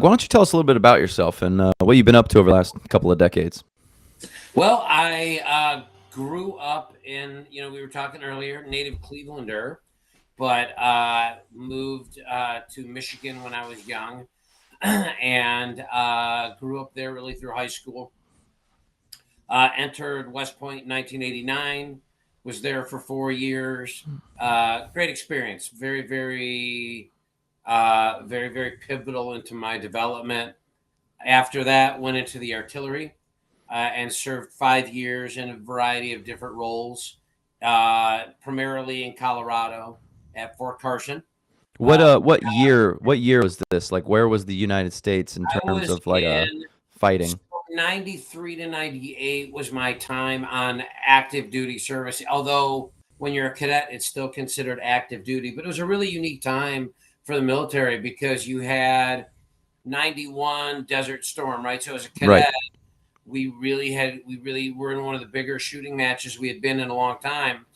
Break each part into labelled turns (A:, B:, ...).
A: why don't you tell us a little bit about yourself and what you've been up to over the last couple of decades?
B: Well, I grew up in, we were talking earlier, native Clevelander, but moved to Michigan when I was young and grew up there really through high school. Entered West Point in 1989, was there for 4 years. Great experience. Very, very, very, very pivotal into my development. After that, went into the artillery and served 5 years in a variety of different roles, primarily in Colorado at Fort Carson.
A: What year was this? Like, where was the United States in
B: I
A: terms
B: was
A: of like
B: in
A: fighting?
B: 93 to 98 was my time on active duty service. Although when you're a cadet, it's still considered active duty, but it was a really unique time for the military because you had 91 Desert Storm, right? So as a
A: Right.
B: cadet, we really were in one of the bigger shooting matches we had been in a long time.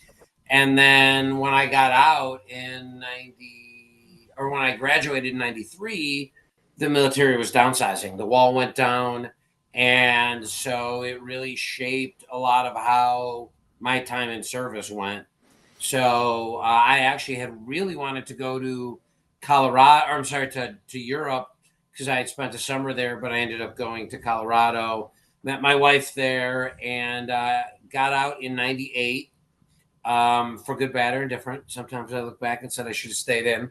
B: And then when I got out in 90, or when I graduated in 93, the military was downsizing. The wall went down. And so it really shaped a lot of how my time in service went. So I actually had really wanted to go to Colorado, or I'm sorry, to Europe because I had spent a summer there, but I ended up going to Colorado, met my wife there, and got out in 98 for good, bad, or indifferent. Sometimes I look back and said I should have stayed in.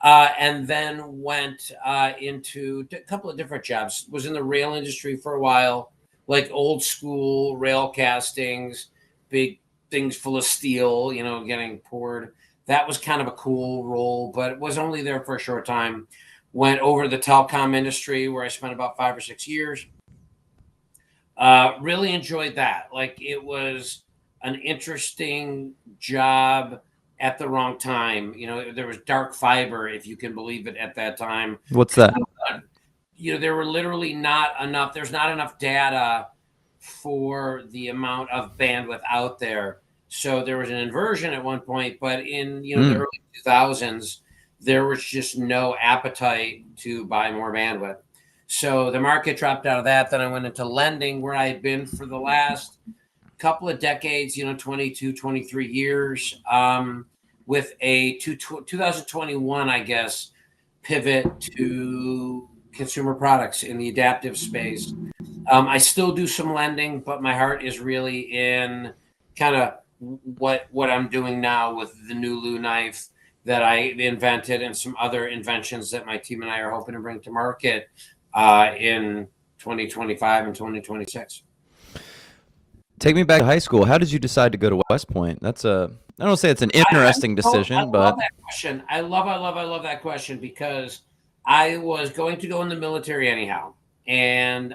B: And then went into a couple of different jobs. Was in the rail industry for a while, like old school rail castings, big things full of steel, getting poured. That was kind of a cool role, but was only there for a short time. Went over to the telecom industry where I spent about 5 or 6 years. Really enjoyed that. Like it was an interesting job at the wrong time. There was dark fiber, if you can believe it, at that time.
A: What's that?
B: There were literally there's not enough data for the amount of bandwidth out there. So there was an inversion at one point, but in the early 2000s, there was just no appetite to buy more bandwidth. So the market dropped out of that. Then I went into lending where I had been for the last couple of decades, 22, 23 years, with a 2021, I guess, pivot to consumer products in the adaptive space. I still do some lending, but my heart is really in kind of what I'm doing now with the NULU knife that I invented and some other inventions that my team and I are hoping to bring to market in 2025 and 2026.
A: Take me back to high school. How did you decide to go to West Point? I don't say it's an interesting decision,
B: I
A: but
B: love that question. I love that question because I was going to go in the military anyhow, and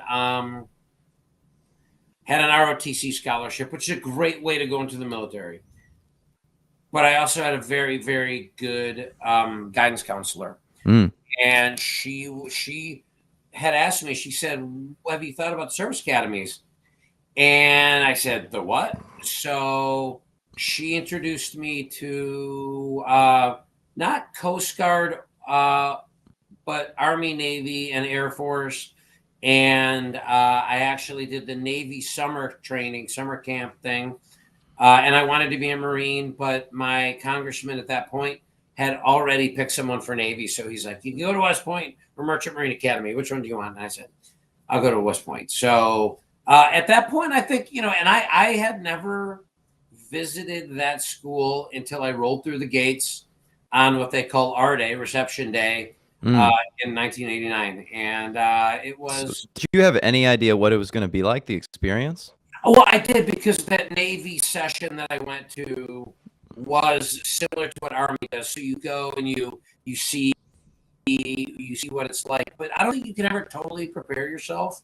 B: had an ROTC scholarship, which is a great way to go into the military. But I also had a very, very good guidance counselor, and she had asked me. She said, "Have you thought about service academies?" And I said, "The what?" So she introduced me to not Coast Guard, but Army, Navy, and Air Force. And I actually did the Navy summer camp thing. And I wanted to be a Marine, but my congressman at that point had already picked someone for Navy. So he's like, "You can go to West Point or Merchant Marine Academy. Which one do you want?" And I said, "I'll go to West Point." So at that point, I think, and I had never visited that school until I rolled through the gates on what they call R Day, Reception Day, in 1989. And it was...
A: So, did you have any idea what it was going to be like, the experience?
B: Well, I did, because that Navy session that I went to was similar to what Army does. So you go and you see what it's like, but I don't think you can ever totally prepare yourself.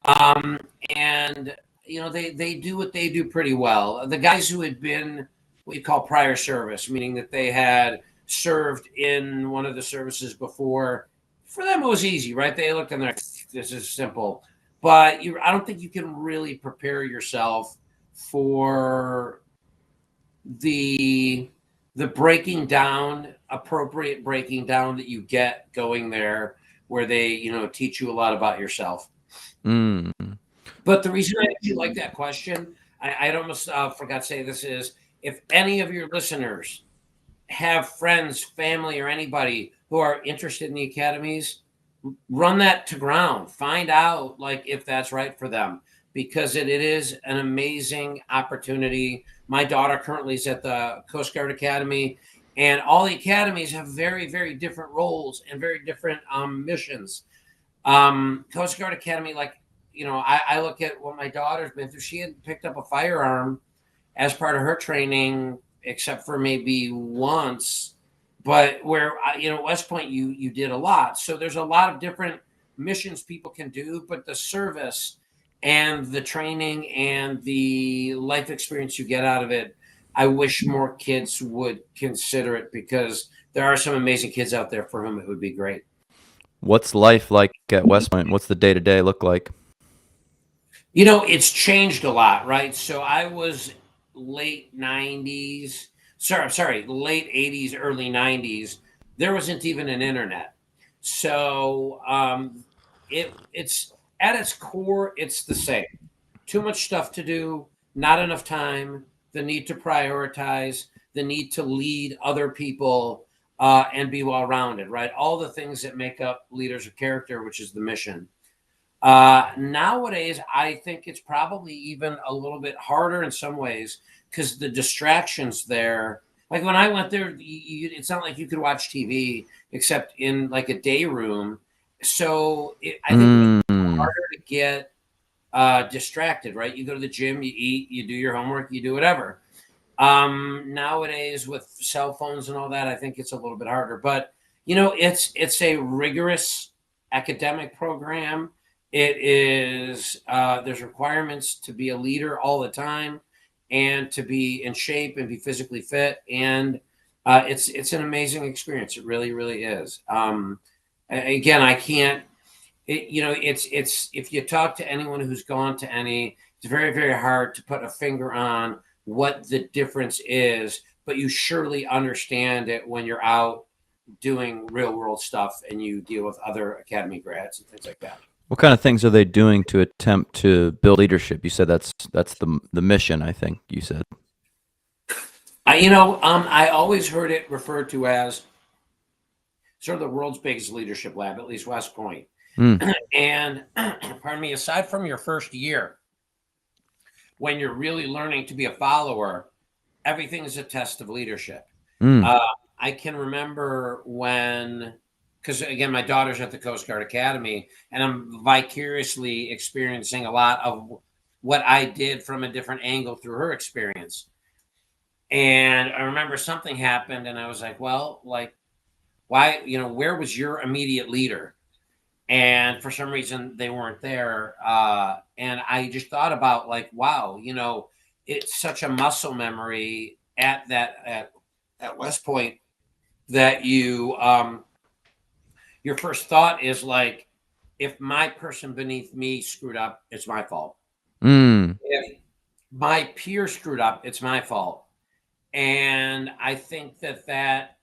B: And they do what they do pretty well. The guys who had been what you call prior service, meaning that they had served in one of the services before, for them it was easy, right? They looked and they're like, "This is simple." But I don't think you can really prepare yourself for the appropriate breaking down that you get going there, where they, you know, teach you a lot about yourself.
A: Mm.
B: But the reason I actually like that question, I'd almost forgot to say this, is if any of your listeners have friends, family, or anybody who are interested in the academies, run that to ground. Find out like if that's right for them, because it is an amazing opportunity. My daughter currently is at the Coast Guard Academy, and all the academies have very, very different roles and very different missions. Coast Guard Academy, like, you know, I look at what my daughter's been through. She had picked up a firearm as part of her training, except for maybe once. But where, you know, West Point, you did a lot. So there's a lot of different missions people can do, but the service and the training and the life experience you get out of it, I wish more kids would consider it, because there are some amazing kids out there for whom it would be great.
A: What's life like at West Point? What's the day-to-day look like?
B: You know, it's changed a lot, right? So I was late 90s, late 80s, early 90s. There wasn't even an internet. So it's at its core, it's the same. Too much stuff to do, not enough time, the need to prioritize, the need to lead other people, and be well-rounded, right? All the things that make up leaders of character, which is the mission. Nowadays, I think it's probably even a little bit harder in some ways, because the distractions there. Like when I went there, it's not like you could watch TV except in like a day room. So I think it's harder to get distracted, right? You go to the gym, you eat, you do your homework, you do whatever. Nowadays with cell phones and all that, I think it's a little bit harder. But you know, it's a rigorous academic program. It is there's requirements to be a leader all the time, and to be in shape and be physically fit, and it's an amazing experience. It really, really is. Again, I can't. You know, it's if you talk to anyone who's gone to any, it's very, very hard to put a finger on what the difference is, but you surely understand it when you're out doing real world stuff and you deal with other academy grads and things like that.
A: What kind of things are they doing to attempt to build leadership? You said that's the mission, I think you said.
B: I always heard it referred to as sort of the world's biggest leadership lab, at least West Point. And pardon me, aside from your first year, when you're really learning to be a follower, everything is a test of leadership. I can remember when, because again, my daughter's at the Coast Guard Academy, and I'm vicariously experiencing a lot of what I did from a different angle through her experience. And I remember something happened, and I was like, well, like, why, you know, where was your immediate leader? And for some reason, they weren't there. And I just thought about, like, wow, you know, it's such a muscle memory at West Point that you, your first thought is like, if my person beneath me screwed up, it's my fault. If my peer screwed up, it's my fault. And I think that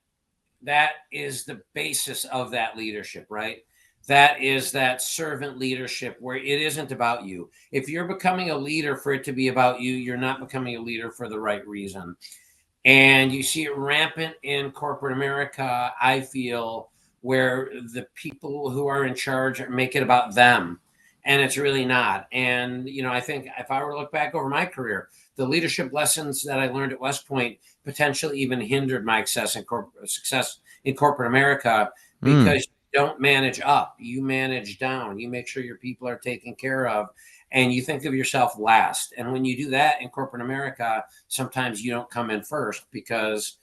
B: is the basis of that leadership, right? That is that servant leadership where it isn't about you. If you're becoming a leader for it to be about you, you're not becoming a leader for the right reason. And you see it rampant in corporate America, I feel, where the people who are in charge make it about them. And it's really not. And, you know, I think if I were to look back over my career, the leadership lessons that I learned at West Point potentially even hindered my success in corporate America, because you don't manage up, you manage down, you make sure your people are taken care of, and you think of yourself last. And when you do that in corporate America, sometimes you don't come in first because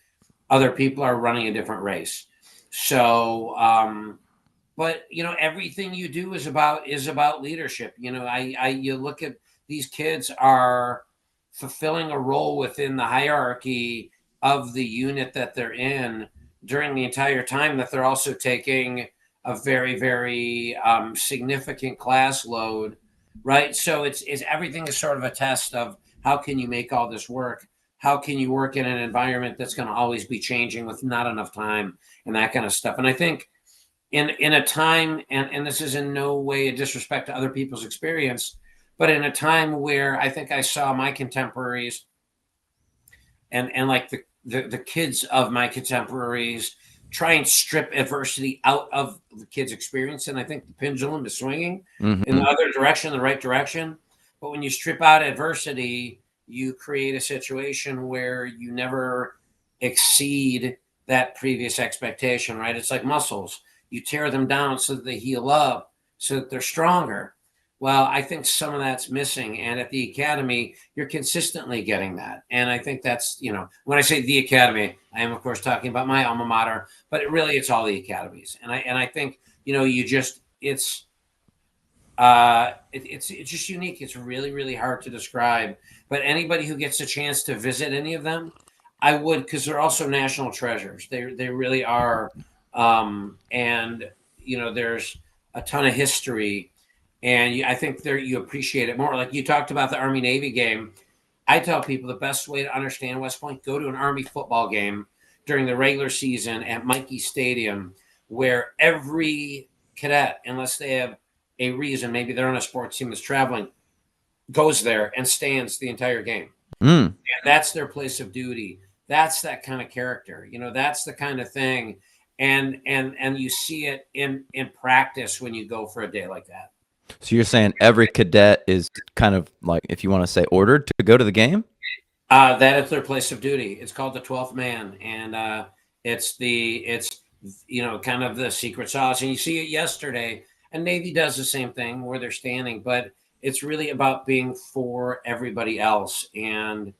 B: other people are running a different race. So, but you know, everything you do is about leadership. You know, you look at these kids are fulfilling a role within the hierarchy of the unit that they're in during the entire time that they're also taking a very, very significant class load, right? So it's everything is sort of a test of how can you make all this work? How can you work in an environment that's going to always be changing with not enough time and that kind of stuff? And I think in a time, and this is in no way a disrespect to other people's experience, but in a time where I think I saw my contemporaries and like the kids of my contemporaries try and strip adversity out of the kids' experience. And I think the pendulum is swinging in the other direction, the right direction. But when you strip out adversity, you create a situation where you never exceed that previous expectation, right? It's like muscles. You tear them down so that they heal up, so that they're stronger. Well, I think some of that's missing. And at the academy, you're consistently getting that. And I think that's, when I say the academy, I am, of course, talking about my alma mater, but it's all the academies. And I think, it's just unique. It's really, really hard to describe. But anybody who gets a chance to visit any of them, I would, because they're also national treasures. They really are. And, there's a ton of history. And I think you appreciate it more. Like you talked about the Army-Navy game. I tell people the best way to understand West Point, go to an Army football game during the regular season at Mikey Stadium, where every cadet, unless they have a reason, maybe they're on a sports team that's traveling, goes there and stands the entire game. And that's their place of duty. That's that kind of character. That's the kind of thing. And you see it in practice when you go for a day like that.
A: So you're saying every cadet is kind of like, if you want to say, ordered to go to the game?
B: That is their place of duty. It's called the 12th man. And it's kind of the secret sauce. And you see it yesterday. And Navy does the same thing where they're standing. But it's really about being for everybody else. And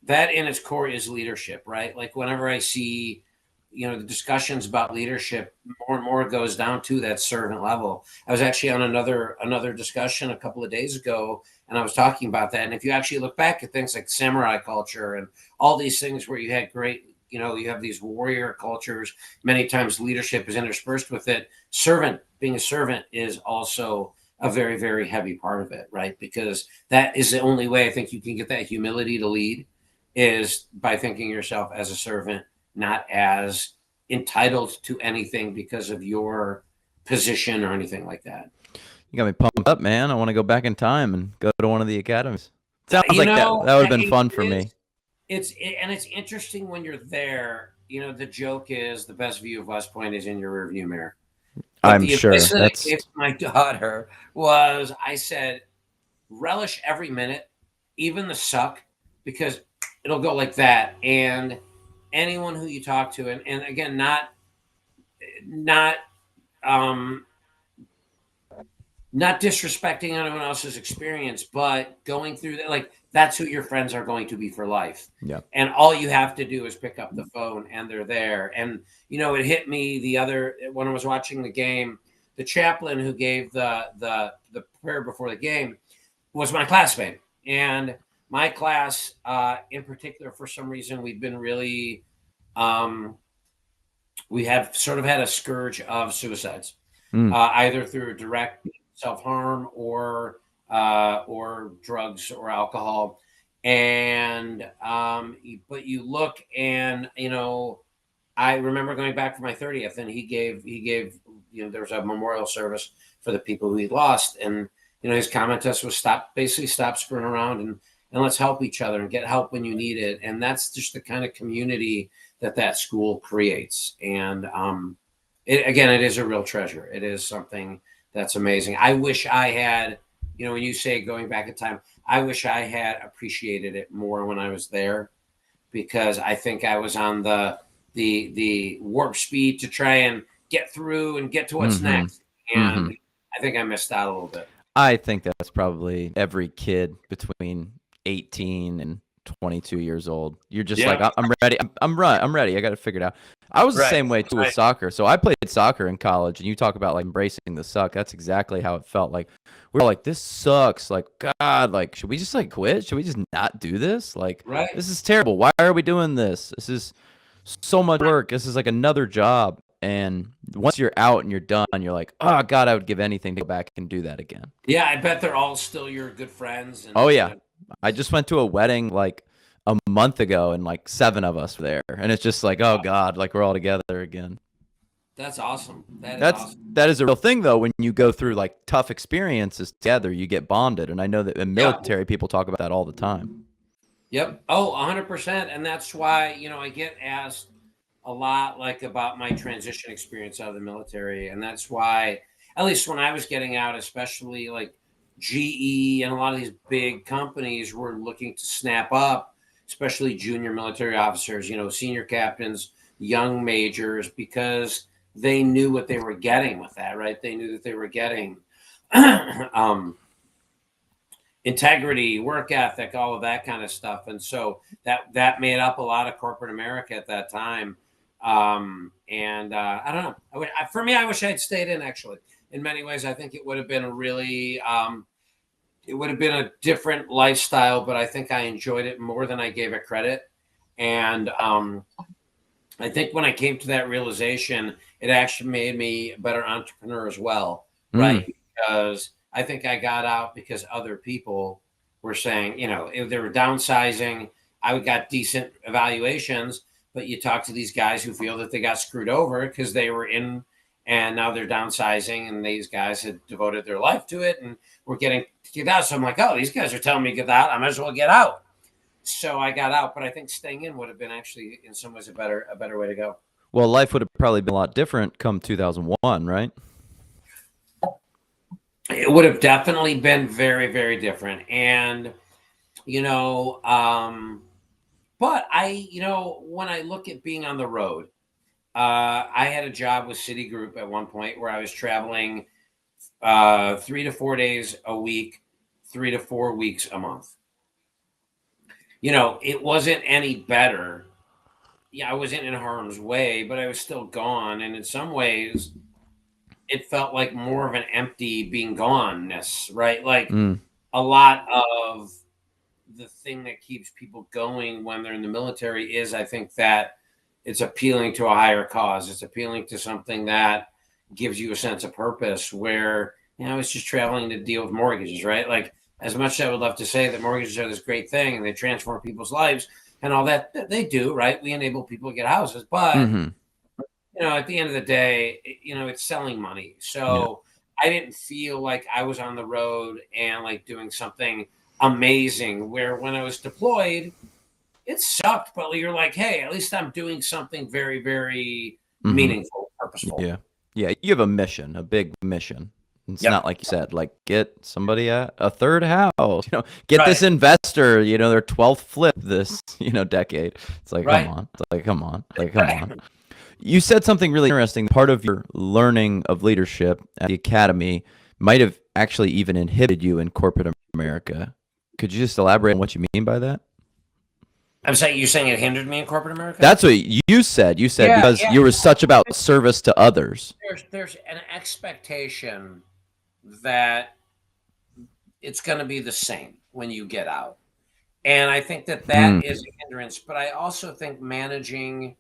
B: that in its core is leadership, right? Like whenever I see the discussions about leadership, more and more goes down to that servant level. I was actually on another discussion a couple of days ago, and I was talking about that. And if you actually look back at things like samurai culture and all these things where you had great, you have these warrior cultures, many times leadership is interspersed with it. Being a servant is also a very, very heavy part of it, right? Because that is the only way I think you can get that humility to lead, is by thinking yourself as a servant, not as entitled to anything because of your position or anything like that.
A: You got me pumped up, man. I want to go back in time and go to one of the academies. Sounds like that would have been fun for me.
B: It's interesting when you're there. The joke is the best view of West Point is in your rearview mirror. But
A: I'm sure.
B: I gave to my daughter was, I said, relish every minute, even the suck, because it'll go like that. And anyone who you talk to, and again, not disrespecting anyone else's experience, but going through that, like that's who your friends are going to be for life.
A: Yeah.
B: And all you have to do is pick up the phone and they're there. And, it hit me when I was watching the game, the chaplain who gave the prayer before the game was my classmate. And my class, in particular, for some reason, we've been really, we have sort of had a scourge of suicides, either through direct self-harm or drugs or alcohol. And, but you look and, I remember going back for my 30th and he gave, there was a memorial service for the people who he lost. And, his comment to us was stop screwing around and let's help each other and get help when you need it. And that's just the kind of community that school creates. And, it is a real treasure. It is something that's amazing. I wish I had, when you say going back in time, I wish I had appreciated it more when I was there, because I think I was on the warp speed to try and get through and get to what's next. And I think I missed out a little bit.
A: I think that's probably every kid between 18 and 22 years old. You're just like, I'm ready. I'm ready. I got to figure it out. I was the same way too with soccer. So I played soccer in college, and you talk about like embracing the suck. That's exactly how it felt. Like we were like, this sucks. Like, God, like, should we just like quit? Should we just not do this? Like, this is terrible. Why are we doing this? This is so much work. This is like another job. And once you're out and you're done, you're like, oh God, I would give anything to go back and do that again.
B: Yeah, I bet they're all still your good friends.
A: Oh yeah. I just went to a wedding like a month ago and like 7 of us were there. And it's just like, oh God, like we're all together again.
B: That's awesome.
A: That is a real thing though. When you go through like tough experiences together, you get bonded. And I know that in military people talk about that all the time.
B: Yep. Oh, 100%. And that's why, I get asked a lot like about my transition experience out of the military. And that's why, at least when I was getting out, especially like GE and a lot of these big companies were looking to snap up, especially junior military officers, senior captains, young majors, because they knew what they were getting with that, right? They knew that they were getting integrity, work ethic, all of that kind of stuff. And so that made up a lot of corporate America at that time. And I don't know. For me, I wish I'd stayed in, actually. In many ways, I think it would have been it would have been a different lifestyle, but I think I enjoyed it more than I gave it credit. And I think when I came to that realization, it actually made me a better entrepreneur as well, right? Because I think I got out because other people were saying, if they were downsizing, I got decent evaluations, but you talk to these guys who feel that they got screwed over because they were in and now they're downsizing, and these guys had devoted their life to it and were getting to get out. So I'm like, oh, these guys are telling me to get out. I might as well get out. So I got out, but I think staying in would have been actually in some ways a better way to go.
A: Well, life would have probably been a lot different come 2001, right?
B: It would have definitely been very, very different. And, but when I look at being on the road, I had a job with Citigroup at one point where I was traveling 3 to 4 days a week, 3 to 4 weeks a month. It wasn't any better. Yeah, I wasn't in harm's way, but I was still gone. And in some ways, it felt like more of an empty being gone-ness, right? Like a lot of the thing that keeps people going when they're in the military is, I think, that it's appealing to a higher cause. It's appealing to something that gives you a sense of purpose where, it's just traveling to deal with mortgages, right? Like, as much as I would love to say that mortgages are this great thing and they transform people's lives and all that, they do, right? We enable people to get houses, but at the end of the day, it's selling money. So I didn't feel like I was on the road and like doing something amazing, where when I was deployed, it sucked, but you're like, hey, at least I'm doing something very, very meaningful, purposeful.
A: Yeah. Yeah. You have a mission, a big mission. It's not like you said, like get somebody a third house, get this investor, their 12th flip this, decade. It's like, come on. It's like, come on. Like, come on. You said something really interesting. Part of your learning of leadership at the academy might have actually even inhibited you in corporate America. Could you just elaborate on what you mean by that?
B: I'm saying, you're saying it hindered me in corporate America?
A: That's what you said. You said because you were such about service to others.
B: There's an expectation that it's going to be the same when you get out. And I think that is a hindrance, but I also think managing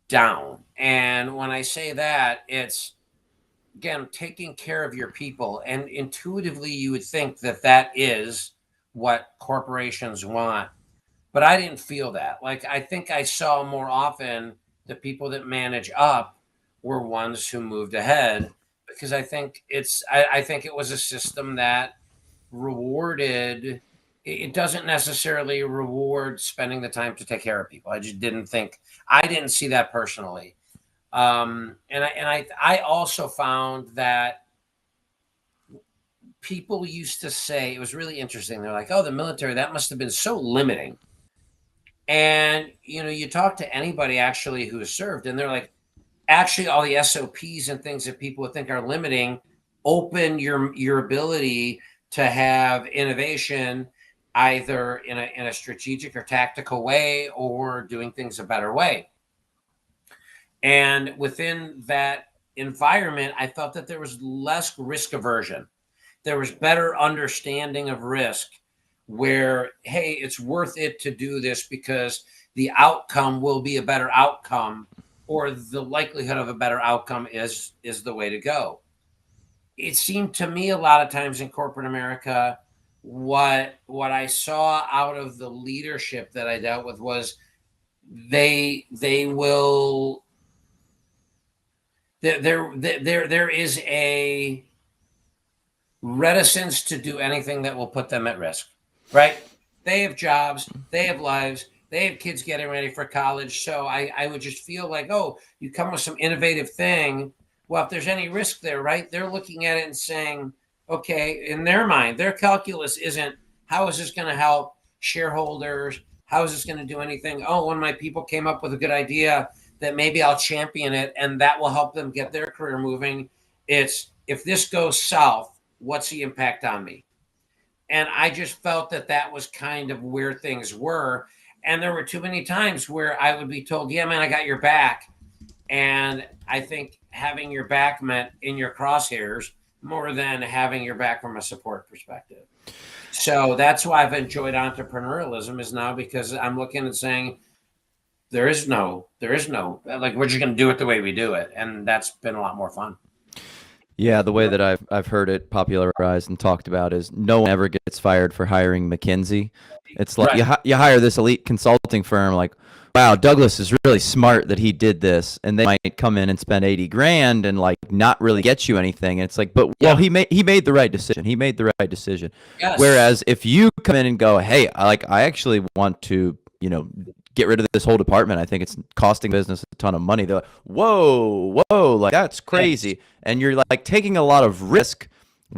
B: down. And when I say that, it's, again, taking care of your people. And intuitively, you would think that is what corporations want. But I didn't feel that. Like, I think I saw more often the people that manage up were ones who moved ahead, because I think I think it was a system that rewarded. It doesn't necessarily reward spending the time to take care of people. I just didn't see that personally. And I also found that people used to say, it was really interesting. They're like, oh, the military, that must have been so limiting. And, you talk to anybody actually who has served, and they're like, actually, all the SOPs and things that people would think are limiting open your ability to have innovation, either in a strategic or tactical way, or doing things a better way. And within that environment, I felt that there was less risk aversion. There was better understanding of risk, where, hey, it's worth it to do this because the outcome will be a better outcome, or the likelihood of a better outcome is the way to go. It seemed to me a lot of times in corporate America, what I saw out of the leadership that I dealt with was they will there is a reticence to do anything that will put them at risk, right? They have jobs, they have lives, they have kids getting ready for college. So I would just feel like, oh, you come with some innovative thing. Well, if there's any risk there, right? They're looking at it and saying, okay, in their mind, their calculus isn't how is this going to help shareholders? How is this going to do anything? Oh, one of my people came up with a good idea that maybe I'll champion it and that will help them get their career moving. It's if this goes south, what's the impact on me? And I just felt that that was kind of where things were. And there were too many times where I would be told, yeah, man, I got your back. And I think having your back meant in your crosshairs more than having your back from a support perspective. So that's why I've enjoyed entrepreneurialism is now because I'm looking and saying, there is no, like, we're just going to do it the way we do it. And that's been a lot more fun.
A: Yeah, the way that I've heard it popularized and talked about is no one ever gets fired for hiring McKinsey. It's like you hire this elite consulting firm, like, wow, Douglas is really smart that he did this, and they might come in and spend 80 grand and like not really get you anything. And it's like, but well, he made the right decision. He made the right decision.
B: Yes.
A: Whereas if you come in and go, hey, I actually want to, get rid of this whole department. I think it's costing business a ton of money. They're like, whoa, like that's crazy. And you're like taking a lot of risk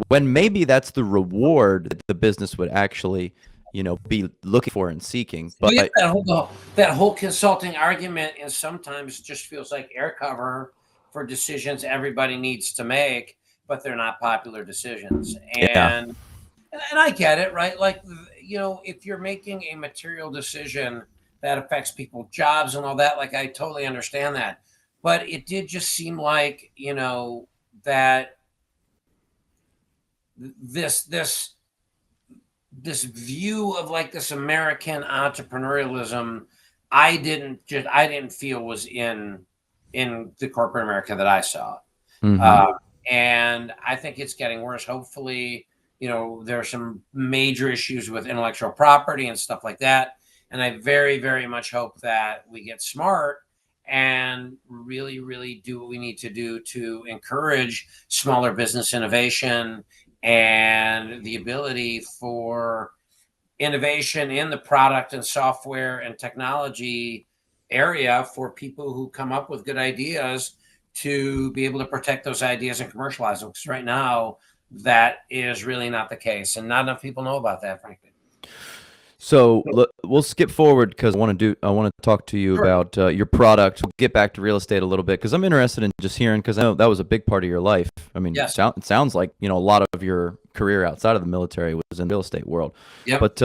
A: when maybe that's the reward that the business would actually, be looking for and seeking. But
B: that whole consulting argument is sometimes just feels like air cover for decisions everybody needs to make, but they're not popular decisions. And I get it, right? Like, if you're making a material decision that affects people's jobs and all that, like, I totally understand that. But it did just seem like, that this view of like this American entrepreneurialism, I didn't feel was in the corporate America that I saw.
A: Mm-hmm.
B: And I think it's getting worse. Hopefully, there are some major issues with intellectual property and stuff like that. And I very, very much hope that we get smart and really, really do what we need to do to encourage smaller business innovation and the ability for innovation in the product and software and technology area for people who come up with good ideas to be able to protect those ideas and commercialize them. Because right now, that is really not the case. And not enough people know about that, frankly.
A: So we'll skip forward because I want to talk to you about your product. We'll get back to real estate a little bit because I'm interested in just hearing, because I know that was a big part of your life. I mean,
B: yes.
A: It sounds like, a lot of your career outside of the military was in the real estate world.
B: Yep.
A: But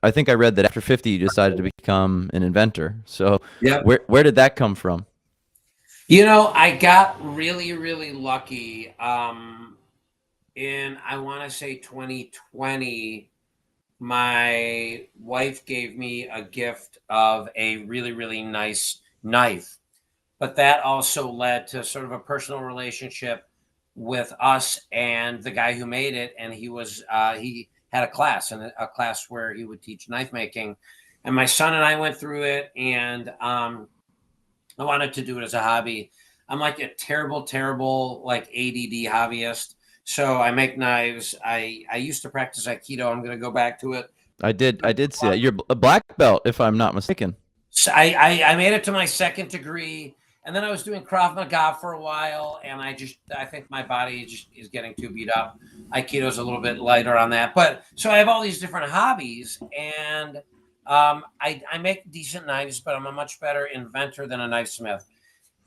A: I think I read that after 50, you decided to become an inventor. So where did that come from?
B: I got really, really lucky. In, I want to say 2020, my wife gave me a gift of a really, really nice knife. But that also led to sort of a personal relationship with us and the guy who made it. And he had a class where he would teach knife making. And my son and I went through it, and I wanted to do it as a hobby. I'm like a terrible, terrible, like ADD hobbyist. So I make knives. I used to practice Aikido. I'm going to go back to it.
A: I did see that. You're a black belt, if I'm not mistaken.
B: So I made it to my second degree, and then I was doing Krav Maga for a while, and I think my body is getting too beat up. Aikido's a little bit lighter on that, but so I have all these different hobbies, and I make decent knives, but I'm a much better inventor than a knifesmith.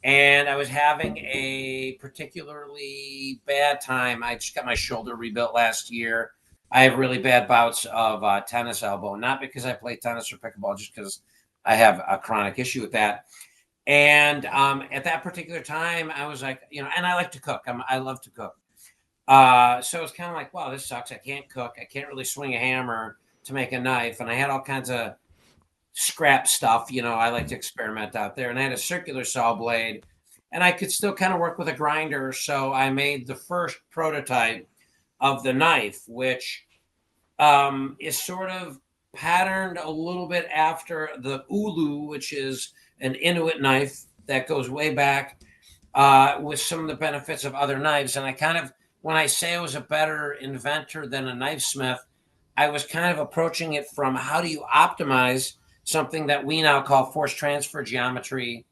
B: And I was having a particularly bad time. I just got my shoulder rebuilt last year. I have really bad bouts of tennis elbow, not because I play tennis or pickleball, just because I have a chronic issue with that. And at that particular time, I was like, and I like to cook. I love to cook. So it's kind of like, wow, this sucks. I can't cook. I can't really swing a hammer to make a knife. And I had all kinds of scrap stuff. I like to experiment out there. And I had a circular saw blade, and I could still kind of work with a grinder. So I made the first prototype of the knife, which is sort of patterned a little bit after the NULU, which is an Inuit knife that goes way back. with some of the benefits of other knives. And I kind of, when I say I was a better inventor than a knife smith, I was kind of approaching it from how do you optimize something that we now call force transfer geometry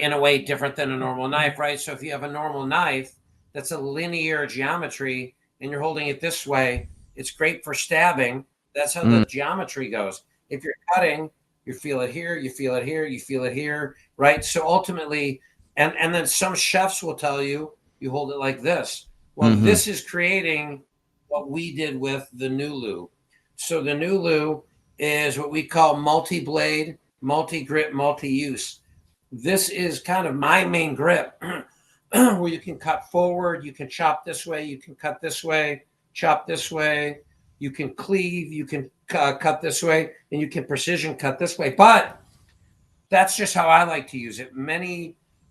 B: in a way different than a normal knife, right? So if you have a normal knife that's a linear geometry and you're holding it this way, it's great for stabbing. That's how the geometry goes. If you're cutting, you feel it here, you feel it here, you feel it here, right? So ultimately, and then some chefs will tell you, you hold it like this. Well, this is creating what we did with the NULU. So the NULU is what we call multi-blade, multi-grip, multi-use. This is kind of my main grip where you can cut forward, you can chop this way, you can cut this way, chop this way, you can cleave, you can cut this way, and you can precision cut this way. But that's just how I like to use it.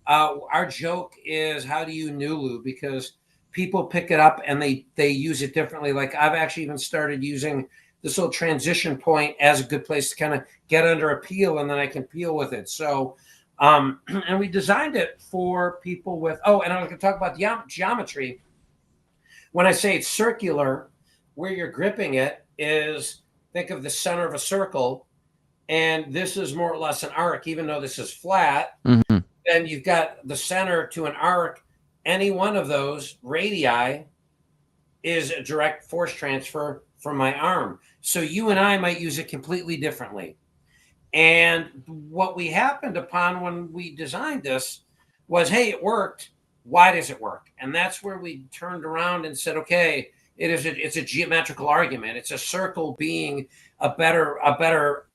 B: Our joke is, how do you NULU? Because people pick it up and they use it differently. Like I've actually even started using this little transition point as a good place to kind of get under a peel, and then I can peel with it. So, and we designed it for people with, and I was going to talk about geometry. When I say it's circular, where you're gripping it is, think of the center of a circle, and this is more or less an arc, even though this is flat. Then you've got the center to an arc. Any one of those radii is a direct force transfer from my arm. So you and I might use it completely differently. And what we happened upon when we designed this was, hey, it worked. Why does it work? And that's where we turned around and said, okay, it's a geometrical argument. It's a circle being a better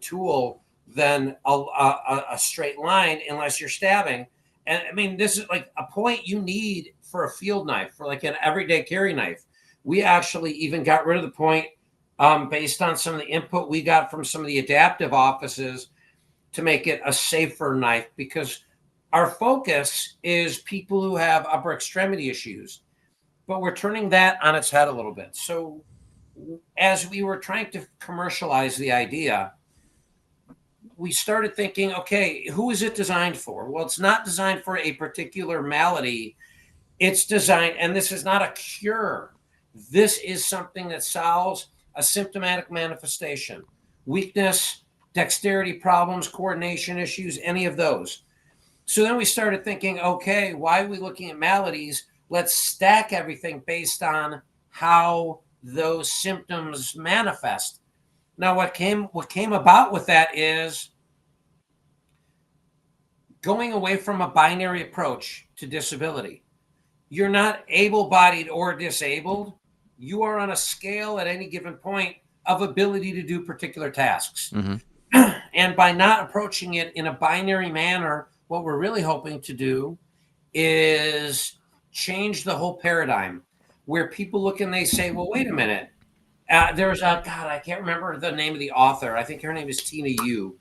B: tool than a straight line, unless you're stabbing. And I mean, this is like a point you need for a field knife, for like an everyday carry knife. We actually even got rid of the point based on some of the input we got from some of the adaptive offices to make it a safer knife, because our focus is people who have upper extremity issues, but we're turning that on its head a little bit. So as we were trying to commercialize the idea, we started thinking, okay, who is it designed for? Well, it's not designed for a particular malady. It's designed, and this is not a cure. This is something that solves a symptomatic manifestation, weakness, dexterity problems, coordination issues, any of those. So then we started thinking, okay, why are we looking at maladies? Let's stack everything based on how those symptoms manifest. Now, what came about with that is going away from a binary approach to disability. You're not able-bodied or disabled. You are on a scale at any given point of ability to do particular tasks. And by not approaching it in a binary manner, what we're really hoping to do is change the whole paradigm, where people look and they say, well, wait a minute. There's I can't remember the name of the author. I think her name is Tina Yu.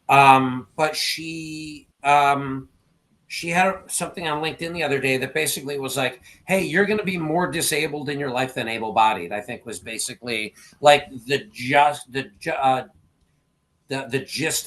B: But she had something on LinkedIn the other day that basically was like, hey, you're going to be more disabled in your life than able-bodied, I think was basically like the gist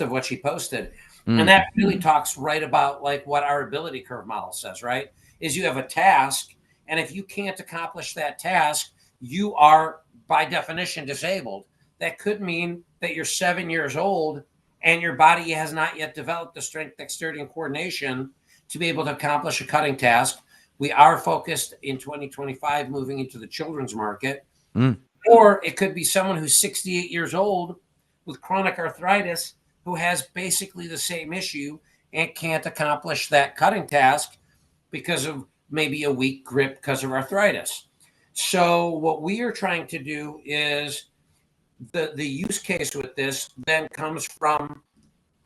B: of what she posted. And that really talks right about like what our ability curve model says, right? Is you have a task, and if you can't accomplish that task, you are by definition disabled. That could mean that you're 7 years old and your body has not yet developed the strength, dexterity, and coordination to be able to accomplish a cutting task. We are focused in 2025 moving into the children's market. Or it could be someone who's 68 years old with chronic arthritis who has basically the same issue and can't accomplish that cutting task because of maybe a weak grip because of arthritis. So what we are trying to do is the use case with this then comes from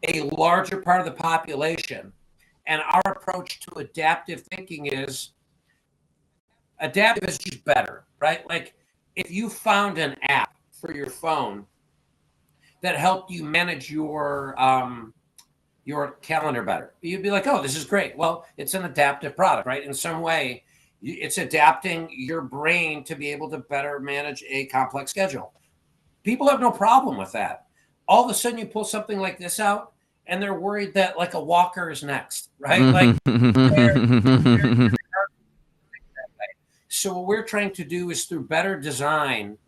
B: a larger part of the population. And our approach to adaptive thinking is just better, right? Like if you found an app for your phone that helped you manage your calendar better, you'd be like, oh, this is great. Well, it's an adaptive product, right? In some way, it's adapting your brain to be able to better manage a complex schedule. People have no problem with that. All of a sudden, you pull something like this out, and they're worried that like a walker is next, right? Like, they're so what we're trying to do is through better design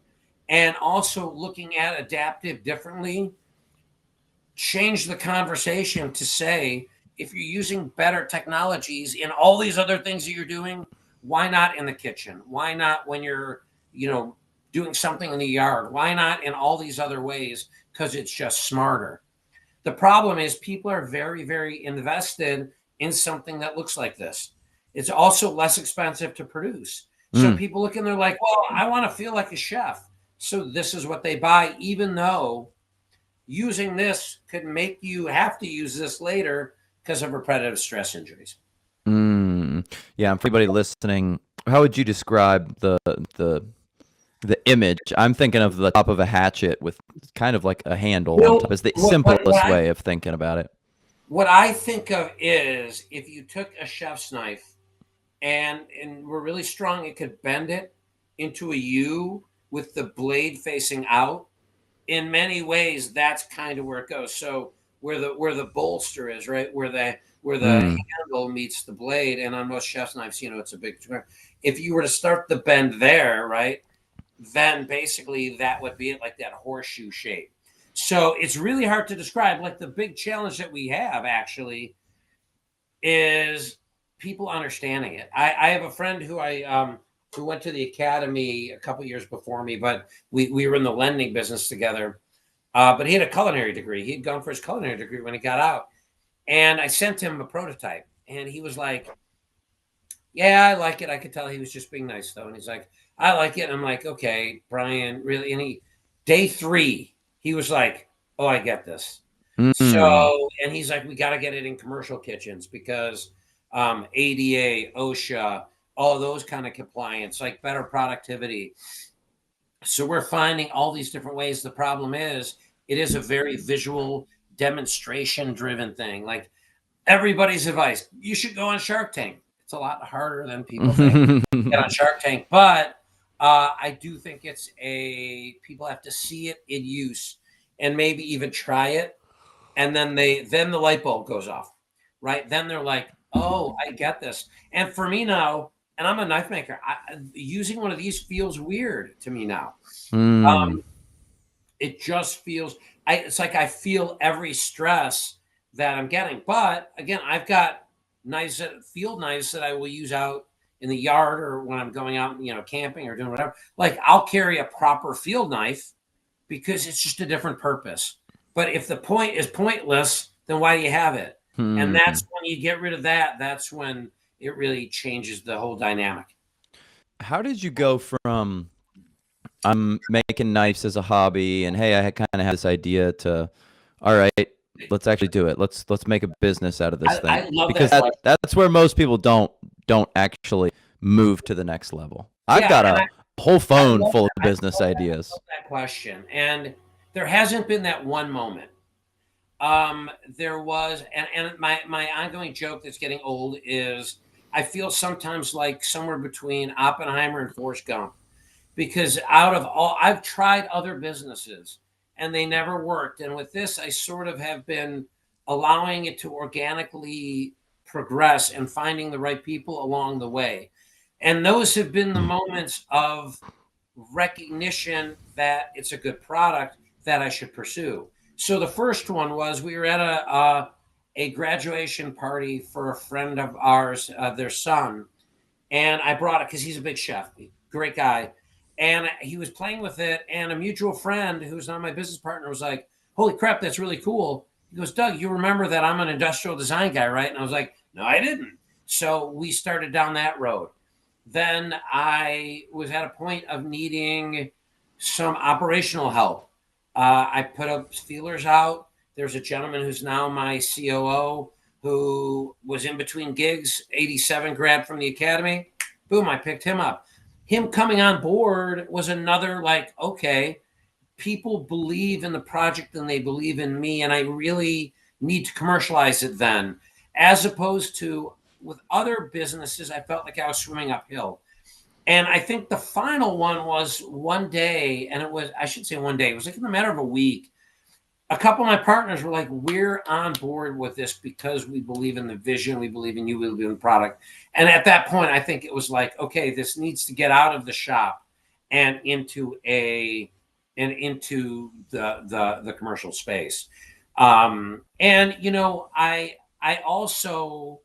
B: and also looking at adaptive differently, change the conversation to say, if you're using better technologies in all these other things that you're doing, why not in the kitchen? Why not when you're, doing something in the yard? Why not in all these other ways? Because it's just smarter. The problem is people are very, very invested in something that looks like this. It's also less expensive to produce. So people look and they're like, well, I want to feel like a chef. So this is what they buy, even though using this could make you have to use this later because of repetitive stress injuries.
A: Yeah, for anybody listening, how would you describe the image? I'm thinking of the top of a hatchet with kind of like a handle on top. Is the simplest way of thinking about it.
B: What I think of is if you took a chef's knife and we're really strong, it could bend it into a U with the blade facing out. In many ways, that's kind of where it goes. So where the bolster is, right, where the handle meets the blade, and on most chef's knives, it's a big square. If you were to start the bend there, right, then basically that would be it, like that horseshoe shape. So it's really hard to describe. Like the big challenge that we have actually is people understanding it. I have a friend who who went to the academy a couple years before me, but we were in the lending business together. But he had a culinary degree. He'd gone for his culinary degree when he got out. And I sent him a prototype. And he was like, yeah, I like it. I could tell he was just being nice, though. And he's like, I like it. And I'm like, okay, Brian, really? And day 3, he was like, oh, I get this. So, and he's like, we got to get it in commercial kitchens because ADA, OSHA, all those kind of compliance, like better productivity. So we're finding all these different ways. The problem is it is a very visual demonstration driven thing. Like everybody's advice, you should go on Shark Tank. It's a lot harder than people think to get on Shark Tank. But I do think people have to see it in use and maybe even try it. And then the light bulb goes off, right? Then they're like, oh, I get this. And for me now, and I'm a knife maker, using one of these feels weird to me now. It just feels, it's like I feel every stress that I'm getting. But again, I've got field knives that I will use out in the yard or when I'm going out, camping or doing whatever. Like I'll carry a proper field knife because it's just a different purpose. But if the point is pointless, then why do you have it? And that's when you get rid of that. That's when it really changes the whole dynamic.
A: How did you go from I'm making knives as a hobby and hey, I kind of have this idea to, all right, let's actually do it. Let's make a business out of this thing.
B: I love
A: because that's where most people don't actually move to the next level. I've got a whole phone full of business ideas.
B: I love that question, and there hasn't been that one moment. There was, and my ongoing joke that's getting old is I feel sometimes like somewhere between Oppenheimer and Forrest Gump, because out of all, I've tried other businesses and they never worked. And with this, I sort of have been allowing it to organically progress and finding the right people along the way. And those have been the moments of recognition that it's a good product that I should pursue. So the first one was we were at a graduation party for a friend of ours, their son. And I brought it because he's a big chef, great guy. And he was playing with it. And a mutual friend who's not my business partner was like, holy crap, that's really cool. He goes, Doug, you remember that I'm an industrial design guy, right? And I was like, no, I didn't. So we started down that road. Then I was at a point of needing some operational help. I put up feelers out. There's a gentleman who's now my COO who was in between gigs, 87 grad from the academy. Boom, I picked him up. Him coming on board was another like, okay, people believe in the project and they believe in me, and I really need to commercialize it then. As opposed to with other businesses, I felt like I was swimming uphill. And I think the final one was one day, and it was, I should say one day, it was like in a matter of a week. a couple of my partners were like, we're on board with this because we believe in the vision, we believe in you, we believe in the product. And at that point, I think it was like, okay, this needs to get out of the shop and into the commercial space. And you know, I also,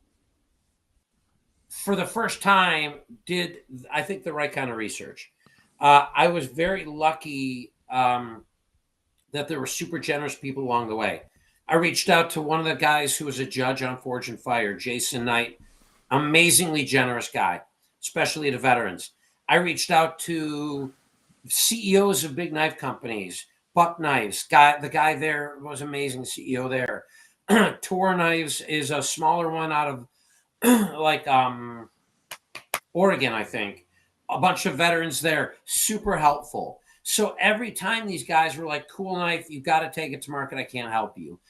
B: for the first time, did, I think, the right kind of research. I was very lucky that there were super generous people along the way. I reached out to one of the guys who was a judge on Forge and Fire, Jason Knight, amazingly generous guy, especially to veterans. I reached out to CEOs of big knife companies, Buck Knives, the guy there was amazing, CEO there. Tor Knives is a smaller one out of like Oregon, I think. A bunch of veterans there, super helpful. So every time these guys were like, cool knife, you've got to take it to market, I can't help you.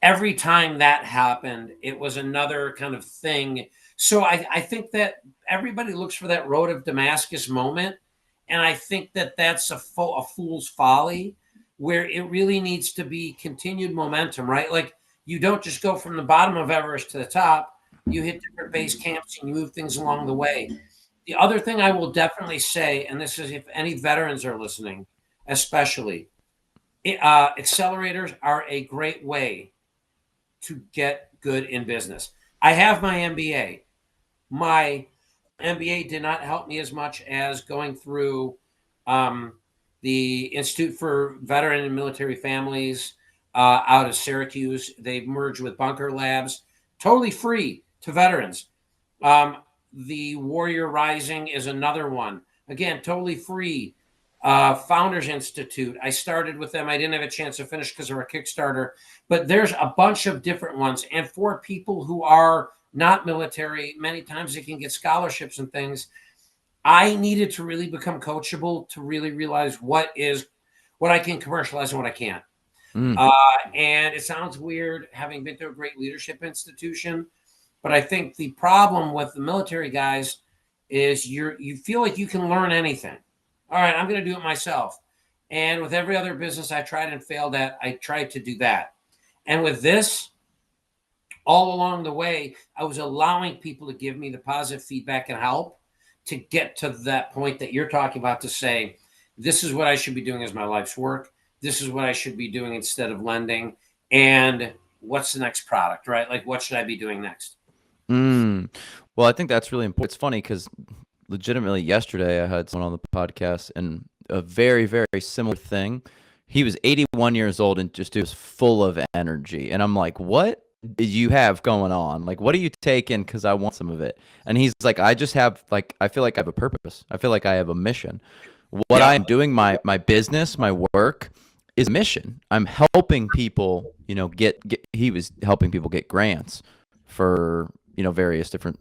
B: Every time that happened, it was another kind of thing. So I think that everybody looks for that road of Damascus moment. And I think that that's a fool's folly, where it really needs to be continued momentum, right? Like, you don't just go from the bottom of Everest to the top. You hit different base camps and you move things along the way. The other thing I will definitely say, and this is if any veterans are listening, especially, accelerators are a great way to get good in business. I have my MBA. My MBA did not help me as much as going through the Institute for Veteran and Military Families out of Syracuse. They've merged with Bunker Labs, totally free to veterans. The Warrior Rising is another one. Again, totally free. Founders Institute. I started with them. I didn't have a chance to finish because of our Kickstarter, but there's a bunch of different ones. And for people who are not military, many times they can get scholarships and things. I needed to really become coachable to really realize what I can commercialize and what I can't. And it sounds weird having been to a great leadership institution, but I think the problem with the military guys is you feel like you can learn anything. All right, I'm going to do it myself. And with every other business I tried and failed at, I tried to do that. And with this, all along the way, I was allowing people to give me the positive feedback and help to get to that point that you're talking about, to say, this is what I should be doing as my life's work. This is what I should be doing instead of lending. And what's the next product, right? Like, what should I be doing next?
A: Well, I think that's really important. It's funny because legitimately yesterday I had someone on the podcast and a very, very similar thing. He was 81 years old and just was full of energy. And I'm like, what do you have going on? Like, what are you taking? Because I want some of it. And he's like, I just have, like, I feel like I have a purpose. I feel like I have a mission. What I'm doing, my business, my work is mission. I'm helping people, he was helping people get grants for, various different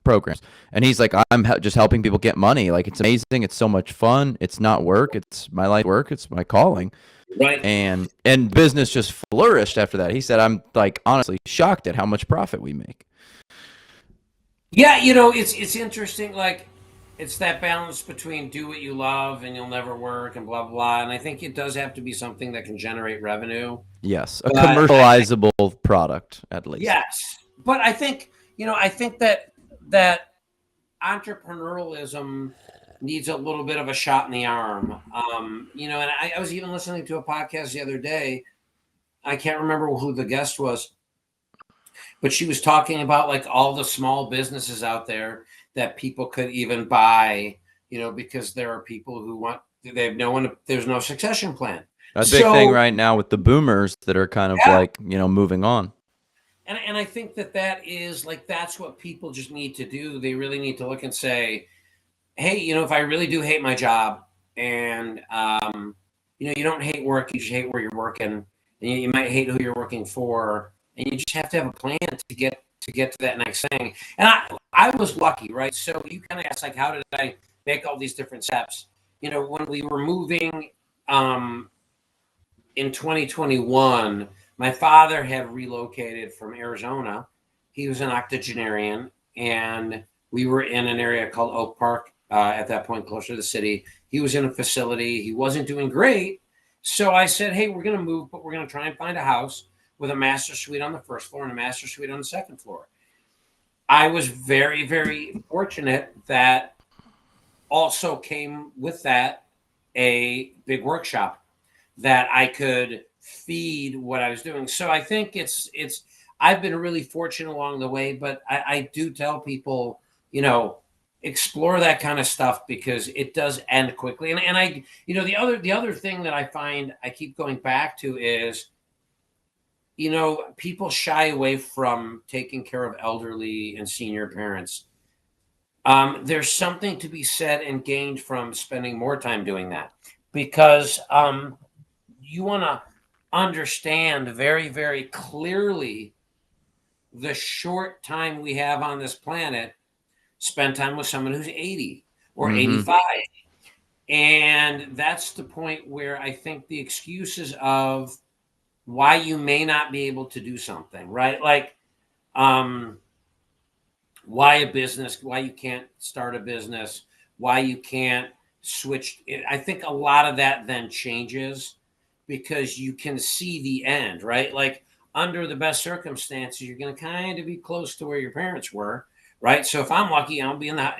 A: programs. And he's like, I'm just helping people get money. Like, it's amazing. It's so much fun. It's not work. It's my life work. It's my calling.
B: Right.
A: And business just flourished after that. He said, I'm like honestly shocked at how much profit we make.
B: Yeah, it's interesting. Like, it's that balance between do what you love and you'll never work and blah, blah. And I think it does have to be something that can generate revenue.
A: Yes. A commercializable product, at least.
B: Yes. But I think, that entrepreneurialism needs a little bit of a shot in the arm. And I was even listening to a podcast the other day. I can't remember who the guest was, but she was talking about like all the small businesses out there that people could even buy, because there are people who they have there's no succession plan.
A: A big thing right now with the boomers that are kind of like, moving on.
B: And I think that is like, that's what people just need to do. They really need to look and say, hey, if I really do hate my job and, you don't hate work, you just hate where you're working, and you might hate who you're working for, and you just have to have a plan to get to that next thing. And I was lucky, right? So you kind of asked, like, how did I make all these different steps? When we were moving in 2021, my father had relocated from Arizona. He was an octogenarian, and we were in an area called Oak Park at that point, closer to the city. He was in a facility. He wasn't doing great, So I said, hey, we're going to move, but we're going to try and find a house with a master suite on the first floor and a master suite on the second floor. I was very, very fortunate that also came with that a big workshop that I could feed what I was doing. So I think I've been really fortunate along the way, but I do tell people, explore that kind of stuff because it does end quickly. And I, the other thing that I find I keep going back to is, people shy away from taking care of elderly and senior parents. There's something to be said and gained from spending more time doing that because you want to understand very, very clearly the short time we have on this planet. Spend time with someone who's 80 or 85. And that's the point where I think the excuses of why you may not be able to do something, right? Like, why a business, why you can't start a business, why you can't switch. I think a lot of that then changes because you can see the end, right? Like under the best circumstances, you're going to kind of be close to where your parents were, right? So if I'm lucky, I'll be in my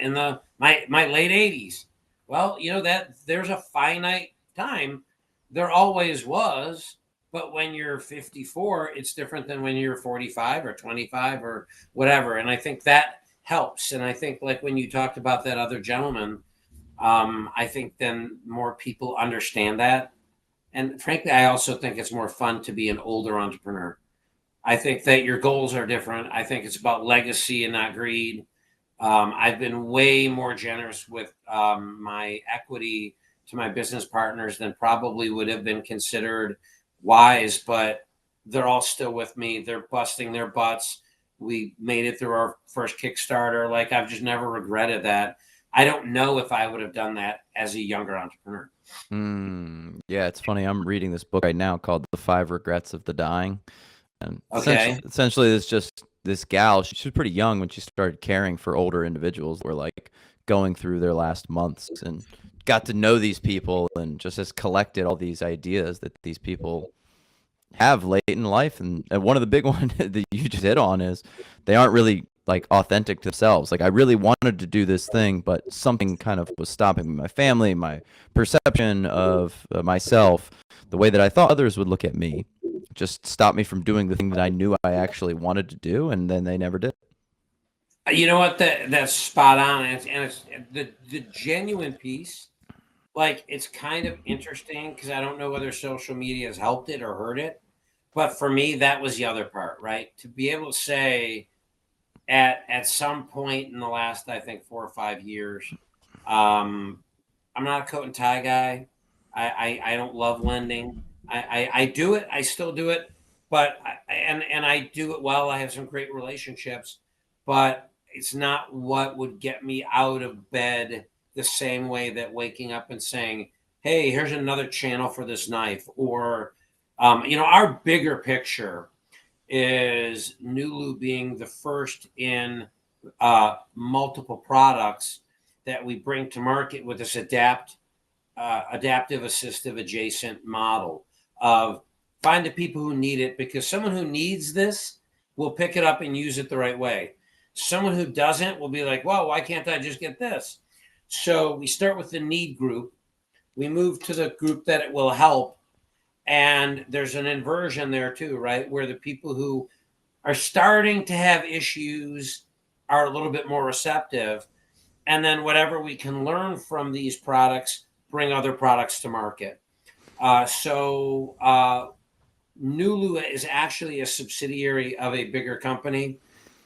B: late 80s. Well, that there's a finite time. There always was, but when you're 54, it's different than when you're 45 or 25 or whatever. And I think that helps. And I think like when you talked about that other gentleman, I think then more people understand that. And frankly, I also think it's more fun to be an older entrepreneur. I think that your goals are different. I think it's about legacy and not greed. I've been way more generous with my equity to my business partners than probably would have been considered wise, but they're all still with me. They're busting their butts. We made it through our first Kickstarter. Like I've just never regretted that. I don't know if I would have done that as a younger entrepreneur.
A: Yeah, it's funny. I'm reading this book right now called The 5 Regrets of the Dying. And
B: Okay.
A: essentially it's just this gal. She was pretty young when she started caring for older individuals who were like going through their last months and got to know these people and just has collected all these ideas that these people have late in life. And one of the big ones that you just hit on is they aren't really like authentic to themselves. Like I really wanted to do this thing, but something kind of was stopping me. My family, my perception of myself, the way that I thought others would look at me, just stopped me from doing the thing that I knew I actually wanted to do, and then they never did.
B: You know what? That's spot on, and it's the genuine piece. Like it's kind of interesting because I don't know whether social media has helped it or hurt it, but for me, that was the other part, right? To be able to say at some point in the last, I think 4 or 5 years, I'm not a coat and tie guy. I don't love lending. I do it. I still do it, but and I do it well. I have some great relationships, but it's not what would get me out of bed the same way that waking up and saying, "Hey, here's another channel for this knife," or our bigger picture is NULU being the first in multiple products that we bring to market with this adaptive assistive adjacent model of find the people who need it, because someone who needs this will pick it up and use it the right way. Someone who doesn't will be like, well, why can't I just get this? So we start with the need group. We move to the group that it will help. And there's an inversion there too, right? Where the people who are starting to have issues are a little bit more receptive. And then whatever we can learn from these products, bring other products to market. NULU is actually a subsidiary of a bigger company,